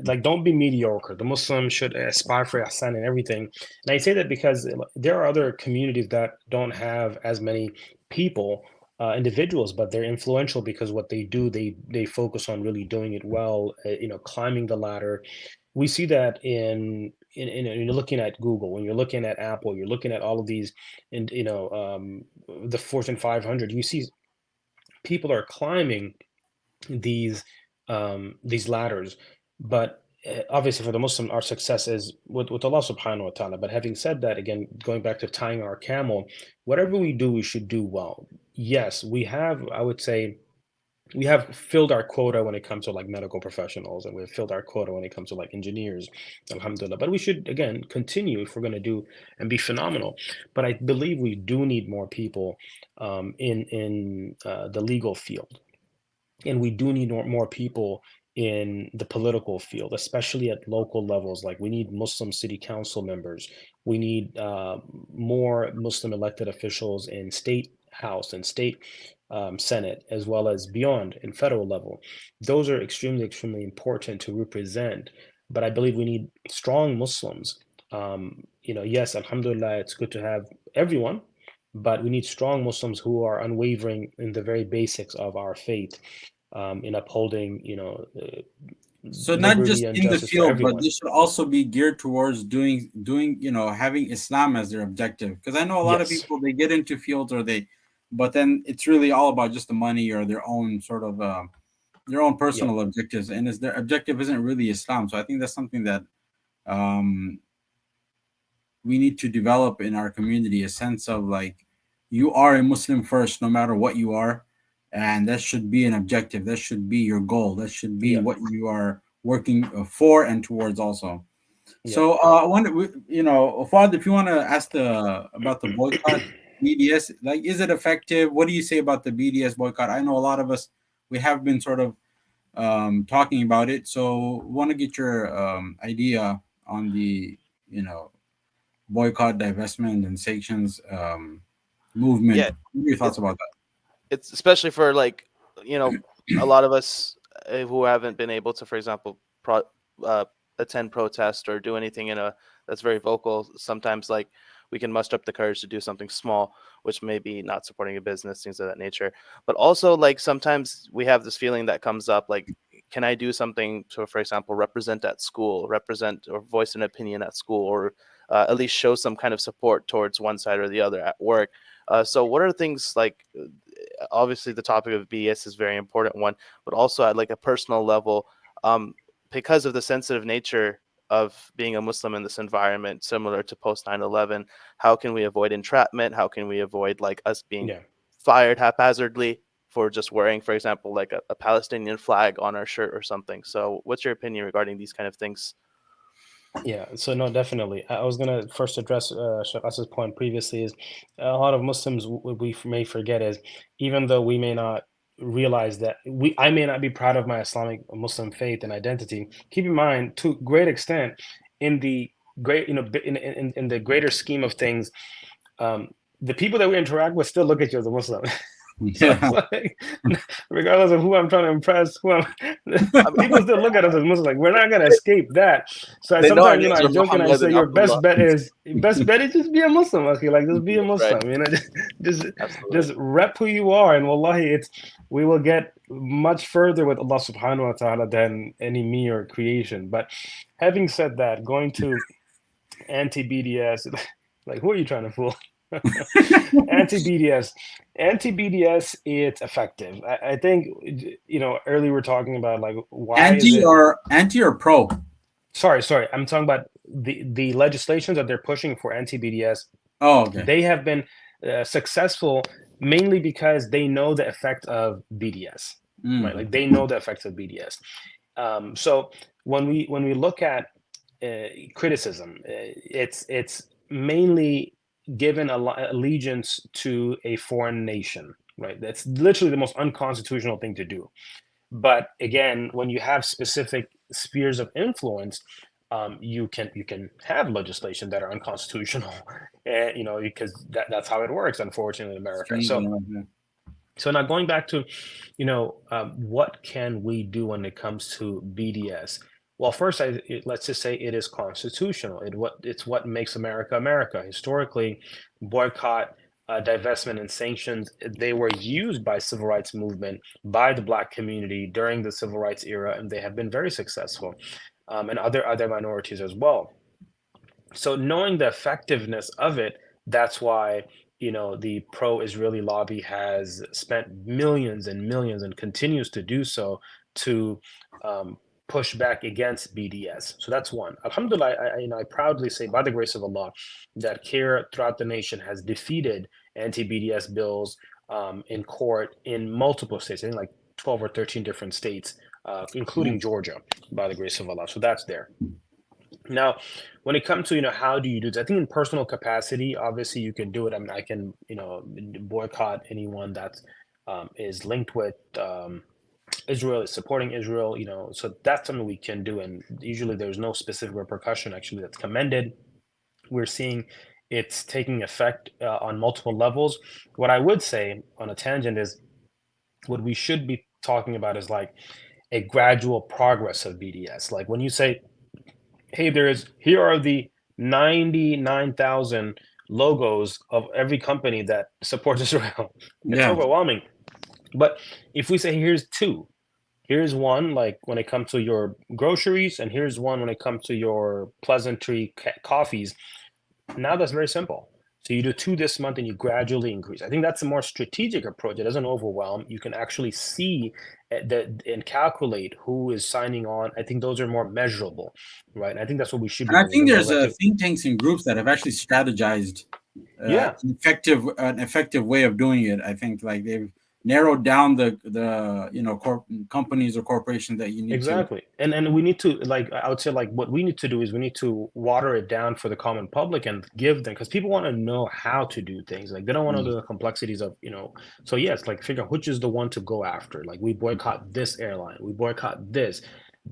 Like don't be mediocre. The Muslim should aspire for ihsan and everything. And I say that because there are other communities that don't have as many people, individuals, but they're influential because what they do, they focus on really doing it well. Climbing the ladder. We see that when you're looking at Google, when you're looking at Apple, you're looking at all of these, and the Fortune 500. You see people are climbing these ladders. But obviously, for the Muslim, our success is with Allah subhanahu wa ta'ala. But having said that, again, going back to tying our camel, whatever we do, we should do well. Yes, I would say, we have filled our quota when it comes to like medical professionals, and we've filled our quota when it comes to like engineers, alhamdulillah. But we should, again, continue if we're going to do and be phenomenal. But I believe we do need more people in the legal field, and we do need more people in the political field, especially at local levels. Like we need Muslim city council members. We need more Muslim elected officials in state house and state senate, as well as beyond in federal level. Those are extremely, extremely important to represent. But I believe we need strong Muslims. Yes, alhamdulillah, it's good to have everyone, but we need strong Muslims who are unwavering in the very basics of our faith, in upholding, So not liberty just and in the justice for field, but everyone. this should also be geared towards doing, having Islam as their objective. Because I know a lot of Yes. people, they get into fields, but then it's really all about just the money or their own sort of their own Yeah. personal objectives, and their objective isn't really Islam. So I think that's something that um, we need to develop in our community, a sense of like, you are a Muslim first, no matter what you are, and that should be an objective. That should be your goal. That should be Yeah. what you are working for and towards also. Yeah. So I wonder, Fuad, if you want to ask about the boycott BDS, like, is it effective? What do you say about the BDS boycott? I know a lot of us, we have been sort of talking about it. So want to get your idea on the you know boycott, divestment, and sanctions movement. Yeah, What are your it, thoughts about that? it's especially for like you know a lot of us who haven't been able to, for example, uh, attend protest or do anything in a that's very vocal. Sometimes like we can muster up the courage to do something small, which may be not supporting a business, things of that nature. But also like sometimes we have this feeling that comes up like, can I do something to, for example, represent at school, represent or voice an opinion at school, or at least show some kind of support towards one side or the other at work. So what are things like, obviously the topic of BS is a very important one, but also at like a personal level, because of the sensitive nature of being a Muslim in this environment, similar to post 9/11, how can we avoid entrapment? How can we avoid like us being Yeah. fired haphazardly for just wearing, for example, like a Palestinian flag on our shirt or something? So what's your opinion regarding these kind of things? Yeah, so no, definitely. I was gonna first address Shaqas's point previously. Is a lot of Muslims, what we may forget is, even though we may not realize that I may not be proud of my Islamic Muslim faith and identity. Keep in mind, to a great extent, in the great, in the greater scheme of things, um, the people that we interact with still look at you as a Muslim. So it's Yeah. like, regardless of who I'm trying to impress, I mean, people still look at us as Muslims. Like we're not gonna escape that. So they know our sometimes, names I are joke and I Muhammad say, and your Abdullah. best bet is just be a Muslim. Okay, like just be a Right. Muslim. Just Absolutely. just rep who you are, and wallahi, we will get much further with Allah Subhanahu wa Taala than any mere creation. But having said that, going to anti-BDS. Like, who are you trying to fool? Anti-BDS, anti-BDS, it's effective. I think, earlier we were talking about like why is it. Anti or pro? Sorry, I'm talking about the legislations that they're pushing for anti-BDS. Oh, okay. They have been successful mainly because they know the effect of BDS, right? Like they know the effects of BDS. So when we look at criticism, it's mainly given allegiance to a foreign nation, right? That's literally the most unconstitutional thing to do. But again, when you have specific spheres of influence, you can have legislation that are unconstitutional, and because that's how it works, unfortunately, in America. So now going back to, what can we do when it comes to BDS? Well, first, let's just say it is constitutional. It's what makes America America. Historically, boycott, divestment, and sanctions, they were used by civil rights movement, by the Black community during the civil rights era, and they have been very successful, and other minorities as well. So knowing the effectiveness of it, that's why the pro-Israeli lobby has spent millions and millions and continues to do so to push back against BDS. So that's one. Alhamdulillah, I proudly say, by the grace of Allah, that CAIR throughout the nation has defeated anti-BDS bills in court in multiple states. I think like 12 or 13 different states, including Georgia, by the grace of Allah. So that's there. Now, when it comes to how do you do this? I think in personal capacity, obviously you can do it. I mean, I can boycott anyone that is linked with Israel, is supporting Israel. So that's something we can do, and usually there's no specific repercussion. Actually, that's commended. We're seeing it's taking effect on multiple levels. What I would say on a tangent is what we should be talking about is like a gradual progress of BDS. Like when you say, hey, here are the 99,000 logos of every company that supports Israel. It's overwhelming. But if we say here's one, like when it comes to your groceries, and here's one when it comes to your pleasantry coffees, now that's very simple. So you do 2 this month and you gradually increase. I think that's a more strategic approach. It doesn't overwhelm. You can actually see and calculate who is signing on. I think those are more measurable, right? And I think that's what we should be And I doing. think there's think tanks and groups that have actually strategized an effective way of doing it. I think like they've narrowed down the companies or corporations that you need exactly. And we need to, like, I would say, like, what we need to do is we need to water it down for the common public and give them, because people want to know how to do things. Like they don't want to know the complexities of so yes, like figure out which is the one to go after. Like we boycott this airline, we boycott this.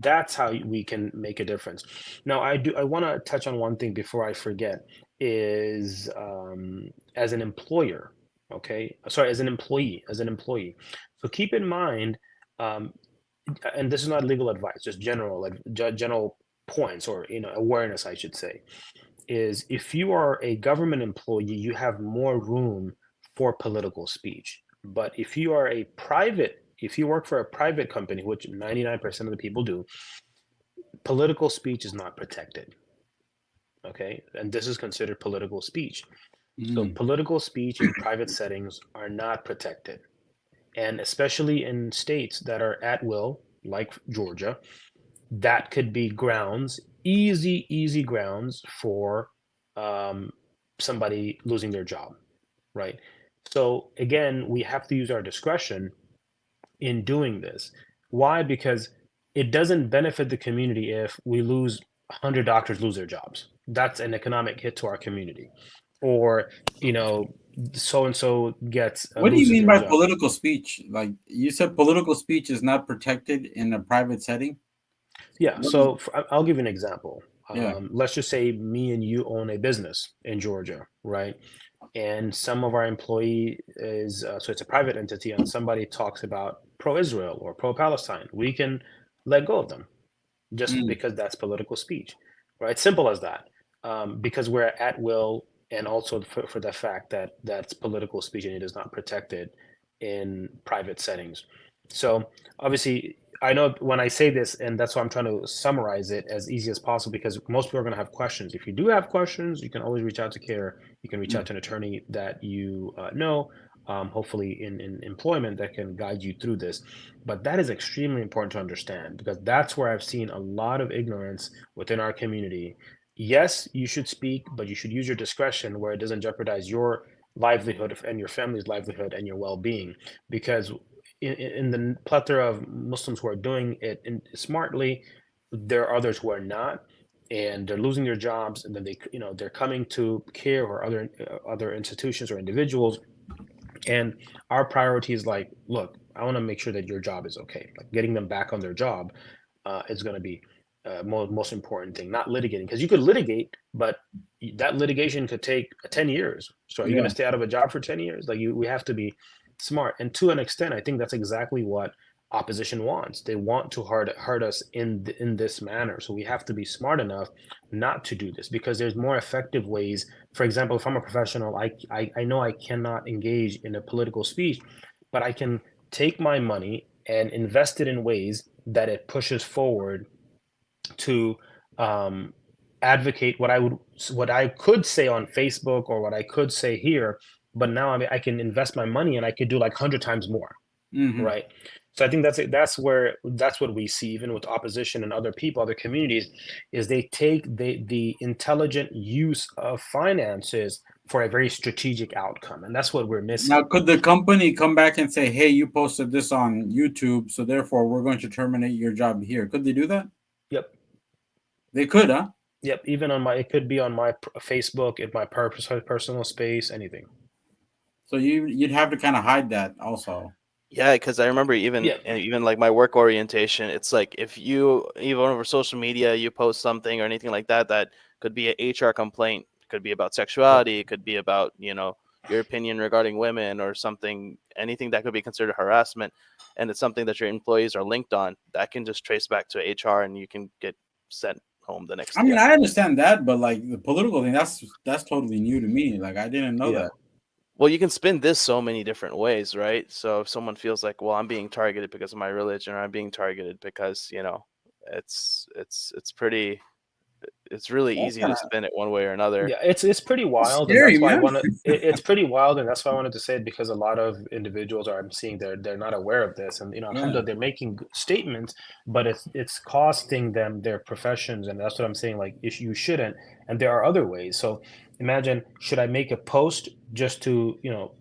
That's how we can make a difference. Now I want to touch on one thing before I forget, is as an employer, as an employee. So keep in mind, and this is not legal advice, just general points, or awareness, I should say, is if you are a government employee, you have more room for political speech. But if you work for a private company, which 99% of the people do, political speech is not protected. And this is considered political speech. So political speech in private settings are not protected. And especially in states that are at will, like Georgia, that could be grounds, easy grounds for somebody losing their job, right? So again, we have to use our discretion in doing this. Why? Because it doesn't benefit the community if we lose 100 doctors lose their jobs. That's an economic hit to our community. Or so and so gets. What do you mean by political speech? Like you said, political speech is not protected in a private setting. Yeah. So I'll give you an example. Let's just say me and you own a business in Georgia, right? And some of our employee is so it's a private entity, and somebody talks about pro-Israel or pro-Palestine. We can let go of them just because that's political speech, right? Simple as that. Because we're at will. And also for the fact that that's political speech and it is not protected in private settings. So obviously, I know when I say this, and that's why I'm trying to summarize it as easy as possible, because most people are going to have questions. If you do have questions, you can always reach out to CAIR. You can reach out to an attorney that you know, hopefully in employment, that can guide you through this. But that is extremely important to understand, because that's where I've seen a lot of ignorance within our community. Yes, you should speak, but you should use your discretion where it doesn't jeopardize your livelihood and your family's livelihood and your well-being, because in the plethora of Muslims who are doing it smartly, there are others who are not, and they're losing their jobs, and then they're coming to CAIR or other institutions or individuals, and our priority is like, look, I want to make sure that your job is okay. Like getting them back on their job is going to be most important thing, not litigating, because you could litigate, but that litigation could take 10 years. So are you going Yeah. to stay out of a job for 10 years? Like we have to be smart. And to an extent, I think that's exactly what opposition wants. They want to hurt us in this manner. So we have to be smart enough not to do this, because there's more effective ways. For example, if I'm a professional, I know I cannot engage in a political speech, but I can take my money and invest it in ways that it pushes forward to advocate what I could say on Facebook or what I could say here, but now I can invest my money and I could do like 100 times more, right? So I think that's what we see even with opposition and other people, other communities, is they take the intelligent use of finances for a very strategic outcome, and that's what we're missing. Now, could the company come back and say, "Hey, you posted this on YouTube, so therefore we're going to terminate your job here"? Could they do that? Yep. They could, huh? Yep. Even it could be on my Facebook, in my personal space, anything. So you'd have to kind of hide that also. Yeah, because I remember even like my work orientation, it's like if you even over social media you post something or anything like that that could be an HR complaint, it could be about sexuality, it could be about your opinion regarding women or something, anything that could be considered harassment, and it's something that your employees are linked on, that can just trace back to HR and you can get sent home the next I day. mean, I understand that, but like the political thing, that's totally new to me. Like I didn't know that. Well, you can spin this so many different ways, right? So if someone feels like, well, I'm being targeted because of my religion, or I'm being targeted because, it's pretty, it's really That's easy kind to of spin it one way or another. Yeah, it's pretty wild, and scary, that's why I man. want to. It's pretty wild, and that's why I wanted to say it, because a lot of individuals I'm seeing they're not aware of this, and Yeah. alhamdulillah, they're making statements, but it's costing them their professions, and that's what I'm saying. Like you shouldn't, and there are other ways. So imagine, should I make a post just to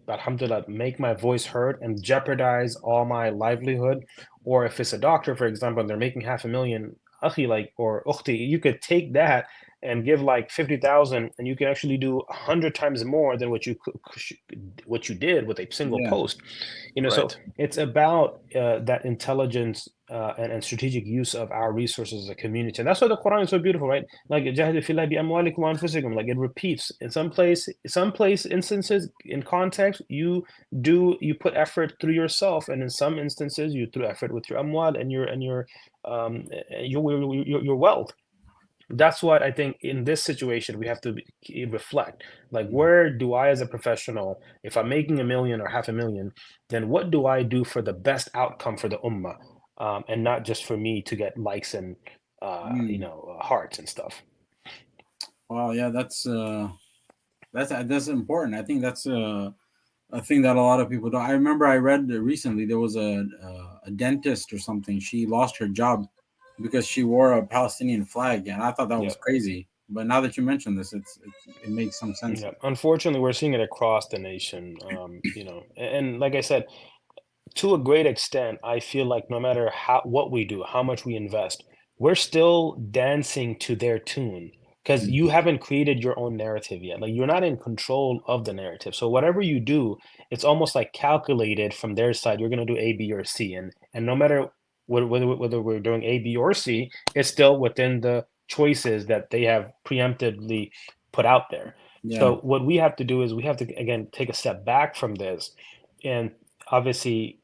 alhamdulillah, make my voice heard and jeopardize all my livelihood, or if it's a doctor, for example, and they're making 500,000, akhi, like, or ukhti, you could take that and give like 50,000, and you can actually do 100 times more than what you did with a single Yeah. post. So Right. it's about that intelligence and strategic use of our resources as a community, and that's why the Quran is so beautiful, right? Like "Jahidu fillah bi amwalikum wa anfusikum," like it repeats in some place instances in context, you put effort through yourself, and in some instances you through effort with your amwal and your wealth. That's what I think in this situation we have to reflect. Like, where do I, as a professional, if I'm making 1 million or 500,000, then what do I do for the best outcome for the ummah, and not just for me to get likes and hearts and stuff. Wow. Yeah. That's important. I think that's a thing that a lot of people don't. I remember I read recently there was a dentist or something. She lost her job because she wore a Palestinian flag, and I thought that Yeah. was crazy. But now that you mention this, it makes some sense. Yeah. Unfortunately, we're seeing it across the nation. And like I said, to a great extent, I feel like no matter what we do, how much we invest, we're still dancing to their tune, because you haven't created your own narrative yet. Like, you're not in control of the narrative. So whatever you do, it's almost like calculated from their side. You're going to do A, B, or C, and no matter whether we're doing A, B, or C, it's still within the choices that they have preemptively put out there. Yeah. So what we have to do is we have to again take a step back from this, and obviously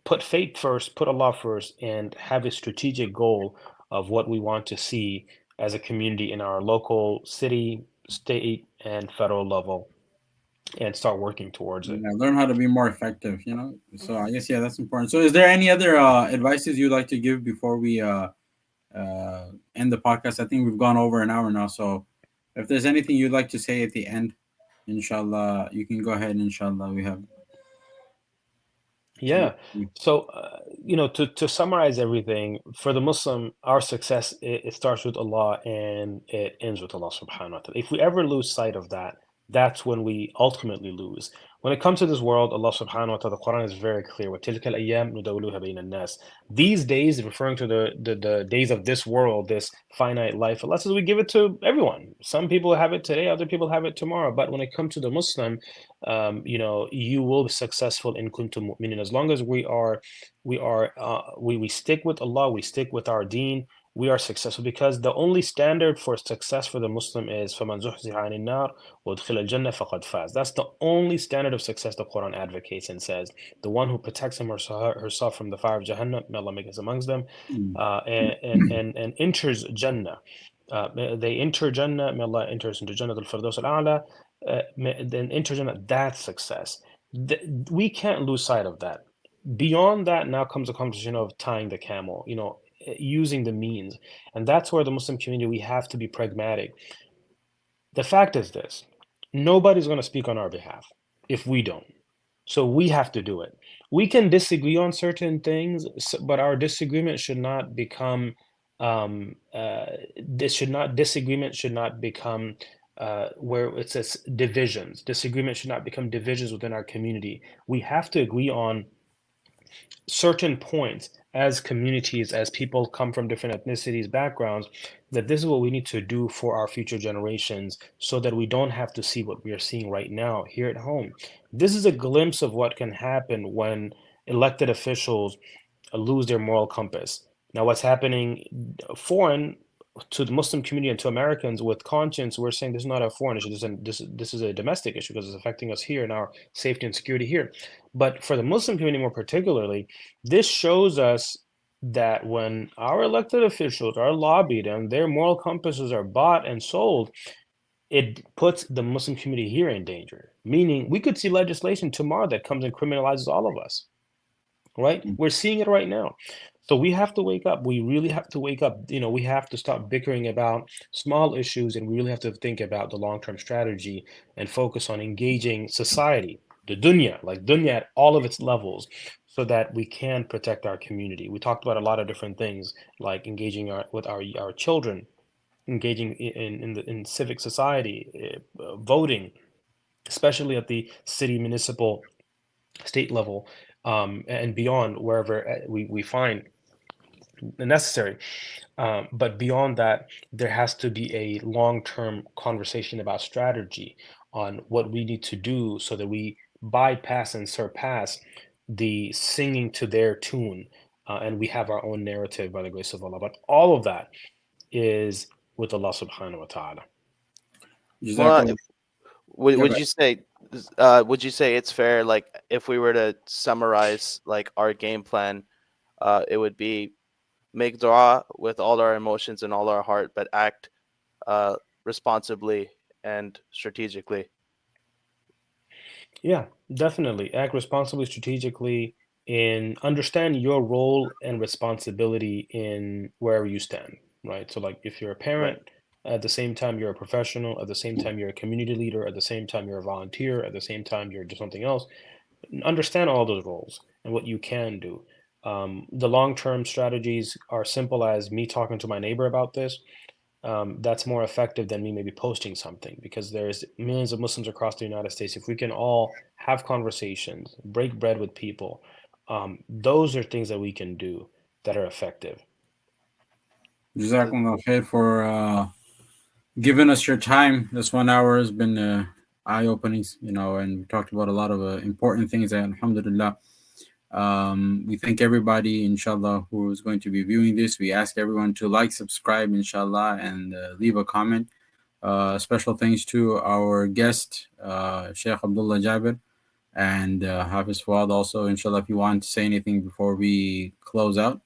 put faith first, put Allah first, and have a strategic goal of what we want to see as a community in our local city, state, and federal level. and start working towards it. Yeah, learn how to be more effective. So I guess, yeah, that's important. So is there any other advices you'd like to give before we end the podcast? I think we've gone over an hour now. So if there's anything you'd like to say at the end, inshallah, you can go ahead. Inshallah, we have. Yeah. So, to summarize everything, for the Muslim, our success, it starts with Allah and it ends with Allah subhanahu wa ta'ala. If we ever lose sight of that, that's when we ultimately lose. When it comes to this world, Allah subhanahu wa ta'ala, the Quran is very clear. وَتِلْكَ الْأَيَّامُ نُدَوِّلُهَا بَيْنَ النَّاسِ. These days, referring to the days of this world, this finite life, Allah says we give it to everyone. Some people have it today, other people have it tomorrow. But when it comes to the Muslim, you will be successful in kuntum mu'minin, as long as we stick with Allah, we stick with our deen, we are successful, because the only standard for success for the Muslim is فَمَنْ زُحْزِحَ عَنِ النَّارِ وَأُدْخِلَ الْجَنَّةَ فَقَدْ فَازَ. That's the only standard of success the Quran advocates and says, the one who protects him or herself from the fire of Jahannam, may Allah make us amongst them, and enters Jannah. They enter Jannah, may Allah enters into Jannah al-Firdaus al-A'la, then enter Jannah, that's success. We can't lose sight of that. Beyond that, now comes the conversation of tying the camel, using the means. And that's where the Muslim community, we have to be pragmatic. The fact is this: nobody's going to speak on our behalf if we don't. So we have to do it. We can disagree on certain things, but our disagreement should not become disagreement should not become where it says divisions. Disagreement should not become divisions within our community. We have to agree on certain points as communities, as people come from different ethnicities, backgrounds, that this is what we need to do for our future generations, so that we don't have to see what we are seeing right now here at home. This is a glimpse of what can happen when elected officials lose their moral compass. Now, what's happening foreign to the Muslim community and to Americans with conscience, we're saying this is not a foreign issue. This is a domestic issue, because it's affecting us here and our safety and security here. But for the Muslim community more particularly, this shows us that when our elected officials are lobbied and their moral compasses are bought and sold, it puts the Muslim community here in danger. Meaning, we could see legislation tomorrow that comes and criminalizes all of us. Right? We're seeing it right now. So we have to wake up. We really have to wake up. We have to stop bickering about small issues, and we really have to think about the long-term strategy and focus on engaging society, the dunya, like dunya at all of its levels, so that we can protect our community. We talked about a lot of different things, like engaging with our children, engaging in civic society, voting, especially at the city, municipal, state level, and beyond, wherever we find necessary. But beyond that, there has to be a long-term conversation about strategy on what we need to do so that we bypass and surpass the singing to their tune, and we have our own narrative by the grace of Allah. But all of that is with Allah subhanahu wa ta'ala. Well, Yeah, would you say it's fair, like, if we were to summarize like our game plan, it would be make dua with all our emotions and all our heart, but act responsibly and strategically. Yeah, definitely. Act responsibly, strategically, and understand your role and responsibility in wherever you stand, right? So, like, if you're a Right. parent, at the same time you're a professional, at the same time you're a community leader, at the same time you're a volunteer, at the same time you're just something else. Understand all those roles and what you can do. The long-term strategies are simple as me talking to my neighbor about this. That's more effective than me maybe posting something, because there's millions of Muslims across the United States. If we can all have conversations, break bread with people, those are things that we can do that are effective. Jazakumullah khair for giving us your time. This 1 hour has been eye-opening, and we talked about a lot of important things. And alhamdulillah, we thank everybody, inshallah, who is going to be viewing this. We ask everyone to like, subscribe, inshallah, and leave a comment. Special thanks to our guest, Sheikh Abdullah Jabir, and Hafiz Fuad also, inshallah, if you want to say anything before we close out.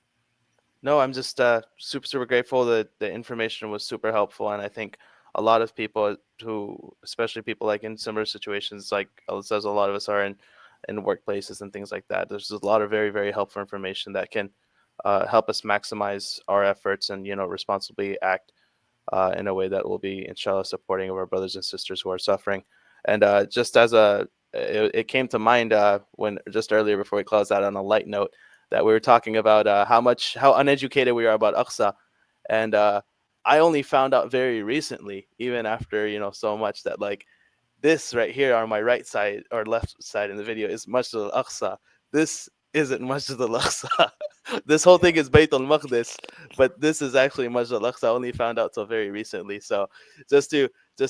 No, I'm just super grateful that the information was super helpful, and I think a lot of people who, especially people like in similar situations, like says a lot of us are in workplaces and things like that. There's a lot of very, very helpful information that can help us maximize our efforts and, responsibly act in a way that will be, inshallah, supporting of our brothers and sisters who are suffering. And just as it came to mind when just earlier before we closed out on a light note, that we were talking about how uneducated we are about Aqsa. And I only found out very recently, even after, so much, that like this right here on my right side or left side in the video is Masjid al-Aqsa. This isn't Masjid al-Aqsa. This whole thing is Bayt al-Maqdis, but this is actually Masjid al-Aqsa. I only found out so very recently. So just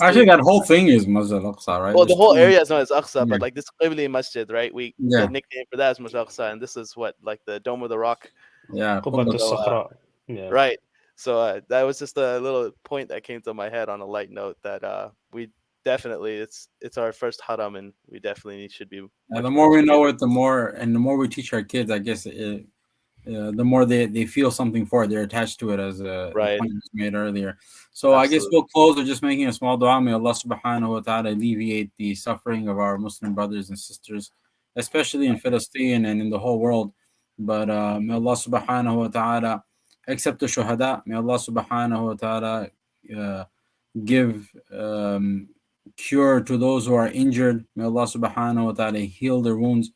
Actually, that whole thing is Masjid al-Aqsa, right? well, There's the whole two- area is known as Aqsa, Yeah. but like this Qibli Masjid, right? The Yeah. nickname for that is Masjid al-Aqsa, and this is what, like the Dome of the Rock, Yeah. قبة Qubbat- الصخرة. Yeah. right? So that was just a little point that came to my head on a light note that we definitely, it's our first haram, and we definitely should be. And much the more more we know educated. it, the more we teach our kids, I guess, the more they feel something for it. They're attached to it, as the Right. point was made earlier. So I guess Absolutely. we'll close with just making a small dua. May Allah subhanahu wa ta'ala alleviate the suffering of our Muslim brothers and sisters, especially in Palestine and in the whole world. But may Allah subhanahu wa ta'ala accept the shuhada. May Allah subhanahu wa ta'ala give cure to those who are injured. May Allah subhanahu wa ta'ala heal their wounds.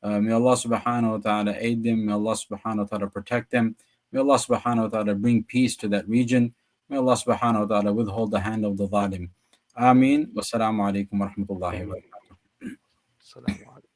May Allah subhanahu wa ta'ala aid them. May Allah subhanahu wa ta'ala protect them. May Allah subhanahu wa ta'ala bring peace to that region. May Allah subhanahu wa ta'ala withhold the hand of the zalim. Ameen. Wassalamu alaikum wa rahmatullahi wa barakatuh. Assalamu alaikum.